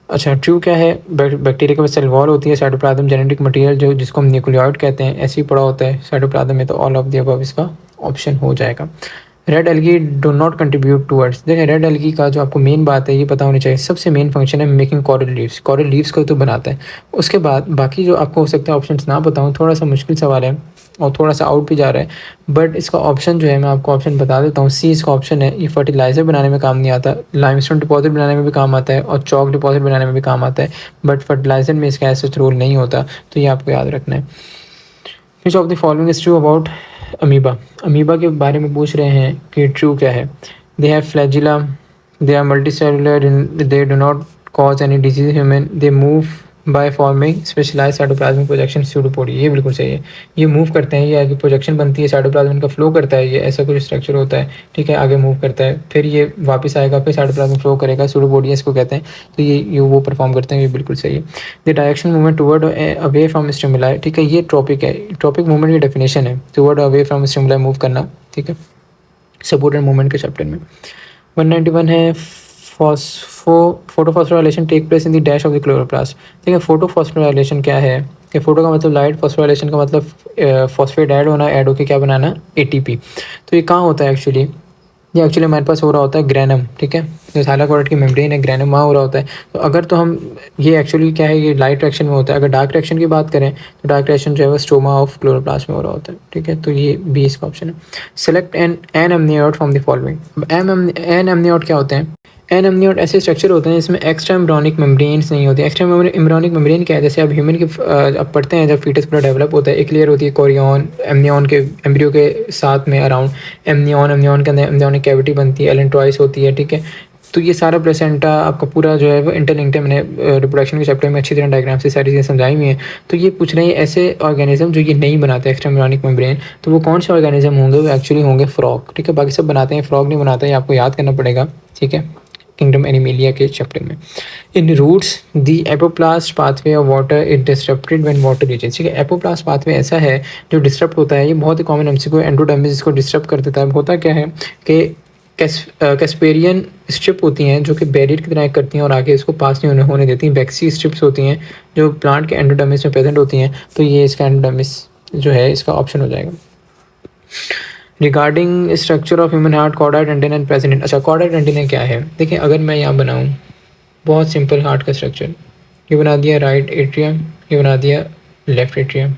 Speaker 1: अच्छा, ट्रू क्या है, बैक्टीरिया के पास सेल वॉल होती है, साइटोप्लाज्म जेनेटिक मटेरियल जो जिसको हम न्यूक्लियोइड कहते हैं, ऐसे ही पड़ा होता है साइटोप्लाज्म में, तो ऑल ऑफ द अबव इसका ऑप्शन हो जाएगा। Red algae do not contribute towards, देखिए रेड एल्गी का जो आपको मेन बात है ये पता होनी चाहिए, सबसे मेन फंक्शन है making coral leaves, coral leaves को तो बनाता है। उसके बाद बाकी जो आपको हो सकता है ऑप्शंस ना बताऊँ, थोड़ा सा मुश्किल सवाल है और थोड़ा सा आउट भी जा रहा है, बट इसका ऑप्शन जो है मैं आपको ऑप्शन बता देता हूँ, सी इसका ऑप्शन है। ये फर्टिलाइज़र बनाने में काम नहीं आता, लाइमस्टोन डिपॉजिट बनाने में भी काम आता है, और चॉक डिपॉजिट बनाने में भी काम आता है, बट फर्टिलाइज़र में इसका ऐसा रोल नहीं होता, तो ये आपको याद रखना है। Which of the following is true about amoeba, amoeba के बारे में पूछ रहे हैं कि ट्रू क्या है। They have flagella, they are multicellular, they do not cause any disease human, they move by forming specialize cytoplasmic projection pseudopodia, ये बिल्कुल सही है, ये मूव करते हैं, ये आगे प्रोजेक्शन बनती है, साइटोप्लाज्म का फ्लो करता है, ये ऐसा कुछ स्ट्रक्चर होता है, ठीक है, आगे मूव करता है, फिर ये वापस आएगा, फिर साइटोप्लाज्म फ्लो करेगा, स्यूडोपोडिया इसको कहते हैं, तो ये वो परफॉर्म करते हैं, ये बिल्कुल सही है। The direction movement toward away from stimuli, ठीक है, ये टॉपिक है, टॉपिक मूवमेंट की डेफिनेशन है, toward away from stimuli move करना, ठीक है, सपोर्टेड मूवमेंट के चैप्टर में। 191 है photophosphorylation take place in the dash of the chloroplast, ठीक है। फोटोफॉस्फोराइलेशन क्या है, कि फोटो का मतलब लाइट, फॉस्फोराइलेशन का मतलब फॉस्फेट ऐड होना, ऐड होकर क्या बनाना, ATP। तो ये कहाँ होता है एक्चुअली, ये एक्चुअली हमारे पास हो रहा होता है ग्रैनम, ठीक है, जो थाइलाकोइड की मेम्ब्रेन है, ग्रैनम वहाँ हो रहा होता है। तो अगर तो हम ये एक्चुअली क्या है, ये लाइट रिएक्शन में होता है। अगर डार्क रिएक्शन की बात करें तो डार्क रिएक्शन जो है वो स्टोमा ऑफ क्लोरोप्लास्ट में हो रहा होता है, ठीक है, तो ये भी इसका ऑप्शन है। Select an amniote from the following, an amniote क्या होते हैं, एन एमनियोट ऐसे स्ट्रक्चर होते हैं जिसमें एक्स्ट्रा एम्ब्रियोनिक मेम्ब्रेन्स नहीं होती। एक्स्ट्रा एम्ब्रियोनिक मेम्ब्रेन क्या है, जैसे आप ह्यूमन के अब पढ़ते हैं, जब फीटस पूरा डेवलप होता है, एक लेयर होती है कोरियन, एमनियन के एम्ब्रियो के साथ में अराउंड एमनियन, एमनियन के अंदर एमनियोनिक कैविटी बनती है, एलेंट्रॉइस होती है, ठीक है। तो ये सारा प्लेसेंटा आपका पूरा जो है वो इंटरलिंक्ड है, मैंने रिप्रोडक्शन के चैप्टर में अच्छी तरह डायग्राम से सारी चीज़ें समझाई हुई हैं। तो ये पूछ रहे हैं ऐसे ऑर्गेनिज्म जो ये नहीं बनाते एक्स्ट्रा एम्ब्रियोनिक मेम्ब्रेन, तो वो कौन से ऑर्गेनिज्म होंगे, वो एक्चुअली होंगे फ्रॉग, ठीक है, बाकी सब बनाते हैं, फ्रॉग नहीं बनाता है, आपको याद करना पड़ेगा, ठीक है, किंगडम एनिमेलिया के चैप्टर में। In roots the apoplast pathway of water is disturbed when water reaches, ठीक है, एपोप्लास्ट पाथवे ऐसा है जो डिस्टर्ब होता है, ये बहुत ही कॉमन एमसीक्यू, एंडोडर्मिस इसको डिस्टर्ब कर देता है। होता क्या है कि कैस्पेरियन स्ट्रिप होती हैं जो कि बैरियर की तरह करती हैं और आगे इसको पास नहीं होने देती हैं, बैक्सी स्ट्रिप्स होती हैं जो प्लांट के एंडोडर्मिस में प्रेजेंट होती हैं, तो ये इसका एंडोडर्मिस जो है इसका ऑप्शन हो जाएगा। Regarding structure of human heart, chorda tendon and president, अच्छा कॉर्डा टेंडन क्या है, देखिए अगर मैं यहाँ बनाऊँ बहुत सिंपल हार्ट का स्ट्रक्चर, ये बना दिया राइट एट्रियम, ये बना दिया लेफ्ट एट्रियम,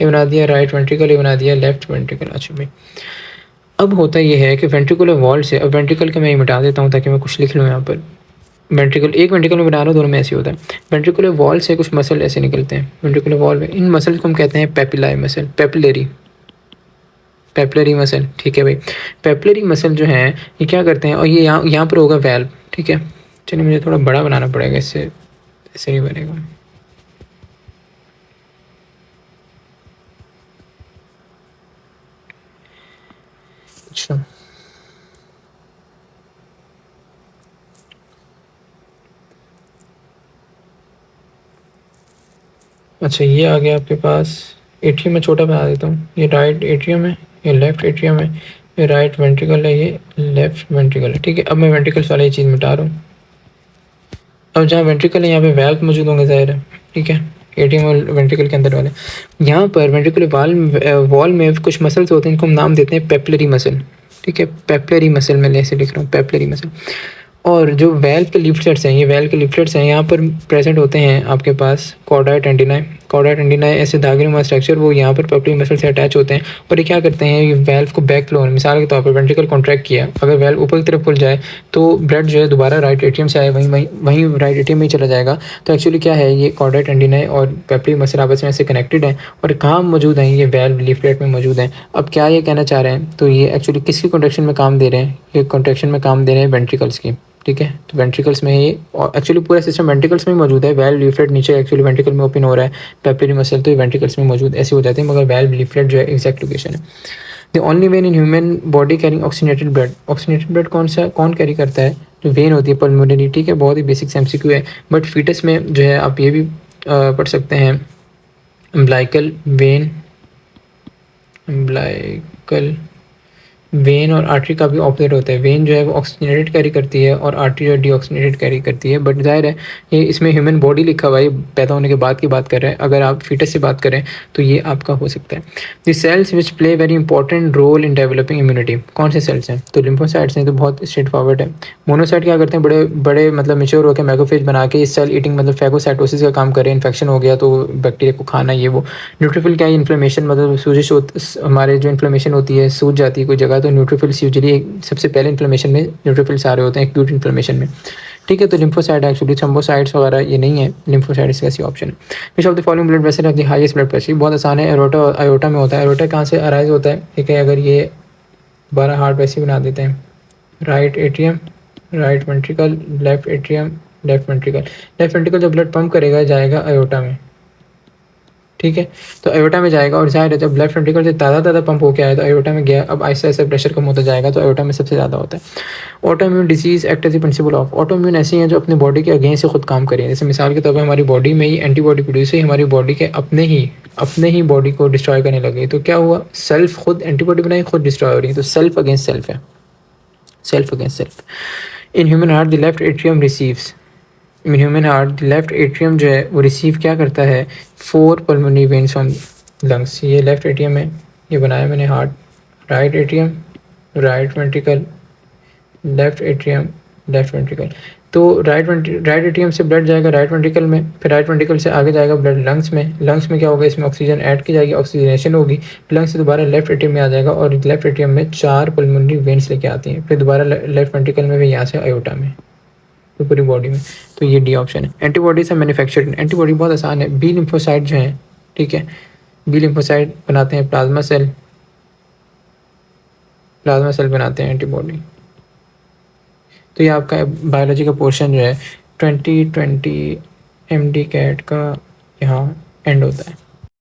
Speaker 1: ये बना दिया राइट वेंट्रिकल, ये बना दिया लेफ्ट वेंट्रिकल। अच्छा भाई, अब होता ये है कि वेंट्रिकुलर वॉल से, अब वेंट्रिकल के मैं ये मिटा देता हूँ ताकि मैं कुछ लिख लूँ यहाँ पर, वेंट्रिकल एक वेंट्रिकल में बना रहा हूँ, दोनों में ऐसे होता है। वेंट्रिकुलर वॉल से कुछ मसल ऐसे निकलते हैं वेंट्रिकुलर वॉल में, इन मसल को हम कहते हैं पेपिलाई मसल, पेपिलरी मसल, ठीक है भाई। पेपिलरी मसल जो है ये क्या करते हैं, और ये यहाँ पर होगा वैल्व, ठीक है। चलिए मुझे थोड़ा बड़ा बनाना पड़ेगा, इससे ऐसे नहीं बनेगा। अच्छा अच्छा, ये आ गया आपके पास एट्रियम में, छोटा बना देता हूँ, ये राइट एट्रियम है, ये लेफ्ट एट्रियम है, ये राइट वेंट्रिकल है, ये लेफ्ट वेंट्रिकल है, ठीक है। अब मैं वेंट्रिकल्स वाली चीज़ मिटा रहा हूँ। अब जहाँ वेंट्रिकल है यहाँ पे वैल्व मौजूद होंगे, ज़ाहिर है, ठीक है, एट्रियम और वेंट्रिकल के अंदर वाले। यहाँ पर वेंट्रिकुलर वॉल में कुछ मसल्स होते हैं, इनको हम नाम देते हैं पेपिलरी मसल, ठीक है, पेपिलरी मसल मैं ऐसे लिख रहा हूँ, पेपिलरी मसल। और जो वेल्व के लिफ्लेट्स हैं, ये वेल्व के लिफ्लेट्स हैं, यहाँ पर प्रेजेंट होते हैं आपके पास कॉर्डा टेंडिनाई, कॉर्डा टेंडिनाई ऐसे धागेनुमा स्ट्रक्चर वो यहाँ पर पपली मसल से अटैच होते हैं और ये क्या करते हैं, ये वेल्व को बैक फ्लो, मिसाल के तौर पर वेंट्रिकल कॉन्ट्रैक्ट किया, अगर वेल्व ऊपर की तरफ खुल जाए तो ब्लड जो है दोबारा राइट एट्रियम से आए वहीं राइट एट्रियम में ही चला जाएगा। तो एक्चुअली क्या है, ये कॉर्डा टेंडिनाई और पेपली मसल आपस में ऐसे कनेक्टेड हैं और कहाँ मौजूद हैं, ये वेल्व लीफलेट में मौजूद हैं। अब क्या ये कहना चाह रहे हैं, तो ये एक्चुअली किसकी कॉन्ट्रैक्शन में काम दे रहे हैं, ये कॉन्ट्रैक्शन में काम दे रहे हैं वेंट्रिकल्स की, ठीक है। तो वेंट्रिकल्स में ये एक्चुअली पूरा सिस्टम वेंट्रिकल्स में ही मौजूद है। वेल्व लीफलेट नीचे एक्चुअली वेंट्रिकल में ओपन हो रहा है, पेपली मसल तो ये वेंट्रिकल्स में मौजूद ऐसे हो जाते हैं, मगर वेल्व लीफलेट जो है एग्जैक्ट लोकेशन है। The only when in human body carrying oxygenated blood, oxygenated blood कौन कैरी करता है, जो वेन होती है पल्मोनरी, ठीक है, बहुत ही बेसिक एमसीक्यू है। बट फीटस में जो है आप ये भी पढ़ सकते हैं अम्बिलिकल वेन, अम्बिलिकल वेन और आर्टरी का भी ऑपोजिट होता है। वेन जो है वो ऑक्सीजनेटेड कैरी करती है और आर्टरी जो है डीऑक्सीजनेटेड कैरी करती है। बट जाहिर है ये इसमें ह्यूमन बॉडी लिखा हुआ है, पैदा होने के बाद की बात कर रहे हैं। अगर आप फीटस से बात करें तो ये आपका हो सकता है। The cells which play very important role in developing immunity, कौन से सेल्स हैं, तो लिम्फोसाइट्स हैं, तो बहुत स्ट्रेट फॉरवर्ड है। मोनोसाइट क्या करते हैं, बड़े बड़े मतलब मेच्योर होकर मैक्रोफेज बना के सेल ईटिंग मतलब फैगोसाइटोसिस का काम करें, इन्फेक्शन हो गया तो बैक्टीरिया को खाना, ये वो। न्यूट्रोफिल क्या है, इन्फ्लेमेशन मतलब सूजिश हमारे जो इन्फ्लेमेशन होती है, सूज जाती है कोई जगह, तो न्यूट्रोफिल्स यूजुअली सबसे पहले इन्फ्लेमेशन में न्यूट्रोफिल्स आ रहे होते हैं, एक्यूट इन्फ्लेमेशन में, ठीक है। तो लिम्फोसाइट एक्चुअली थ्रोम्बोसाइट्स वगैरह ये नहीं है, लिम्फोसाइट्स का सी ऑप्शन है। Which of the following blood vessel of the highest blood pressure, बहुत आसान है, एरोटा आयोटा में होता है। एरोटा कहाँ से अराइज होता है, ठीक है, अगर ये 12 हार्ट वैसे बना देते हैं, right atrium, right ventricle, left atrium, left ventricle. Left ventricle जब ब्लड पंप करेगा जाएगा आयोटा में, ठीक है, तो आयोटा में जाएगा और जाहिर है जब लेफ्ट वेंट्रिकल से ज़्यादा पंप होकर आया तो आयोटा में गया, अब आहिस्ता आहिस्ता प्रेशर कम होता जाएगा तो आयोटा में सबसे ज़्यादा होता है। Auto immune disease act as a principal of, auto immune ऐसी हैं जो अपने बॉडी के अगेंस्ट से खुद काम करें। जैसे मिसाल के तौर पर हमारी बॉडी में ही एंटीबॉडी प्रोड्यूस हुई, हमारी बॉडी के अपने ही बॉडी को डिस्ट्रॉय करने लगे, तो क्या हुआ, सेल्फ खुद एंटीबॉडी बनाई, खुद डिस्ट्रॉय हो रही है, तो सेल्फ अगेंस्ट सेल्फ है, self against self. In human heart the left atrium receives, in human heart left atrium जो है वो रिसीव क्या करता है, 4 पल्मोनरी वेन्स फ्रॉम लंग्स। ये लेफ्ट एट्रियम है, ये बनाया मैंने heart, right atrium, right ventricle, left atrium, left ventricle. तो राइट एट्रियम से ब्लड जाएगा राइट वेंट्रिकल में, फिर राइट वेंट्रिकल से आगे जाएगा ब्लड लंग्स में, लंग्स में क्या होगा, इसमें ऑक्सीजन ऐड की जाएगी, ऑक्सीजनेशन होगी, लंग्स से दोबारा लेफ्ट एट्रियम में आ जाएगा और लेफ्ट एट्रियम में 4 पल्मोनरी वेन्स लेके आती हैं, फिर दोबारा लेफ्ट वेंट्रिकल में, भी यहाँ से आयोटा में, तो पूरी बॉडी में। तो ये डी ऑप्शन है। एंटीबॉडी से मैन्युफैक्चर्ड, एंटीबॉडी बहुत आसान है, बी लिम्फोसाइट जो है, ठीक है, बी लिम्फोसाइट बनाते हैं, प्लाज्मा सेल बनाते हैं एंटीबॉडी। तो ये आपका बायोलॉजी का पोर्शन जो है 2020 MD कैट का यहाँ एंड होता है।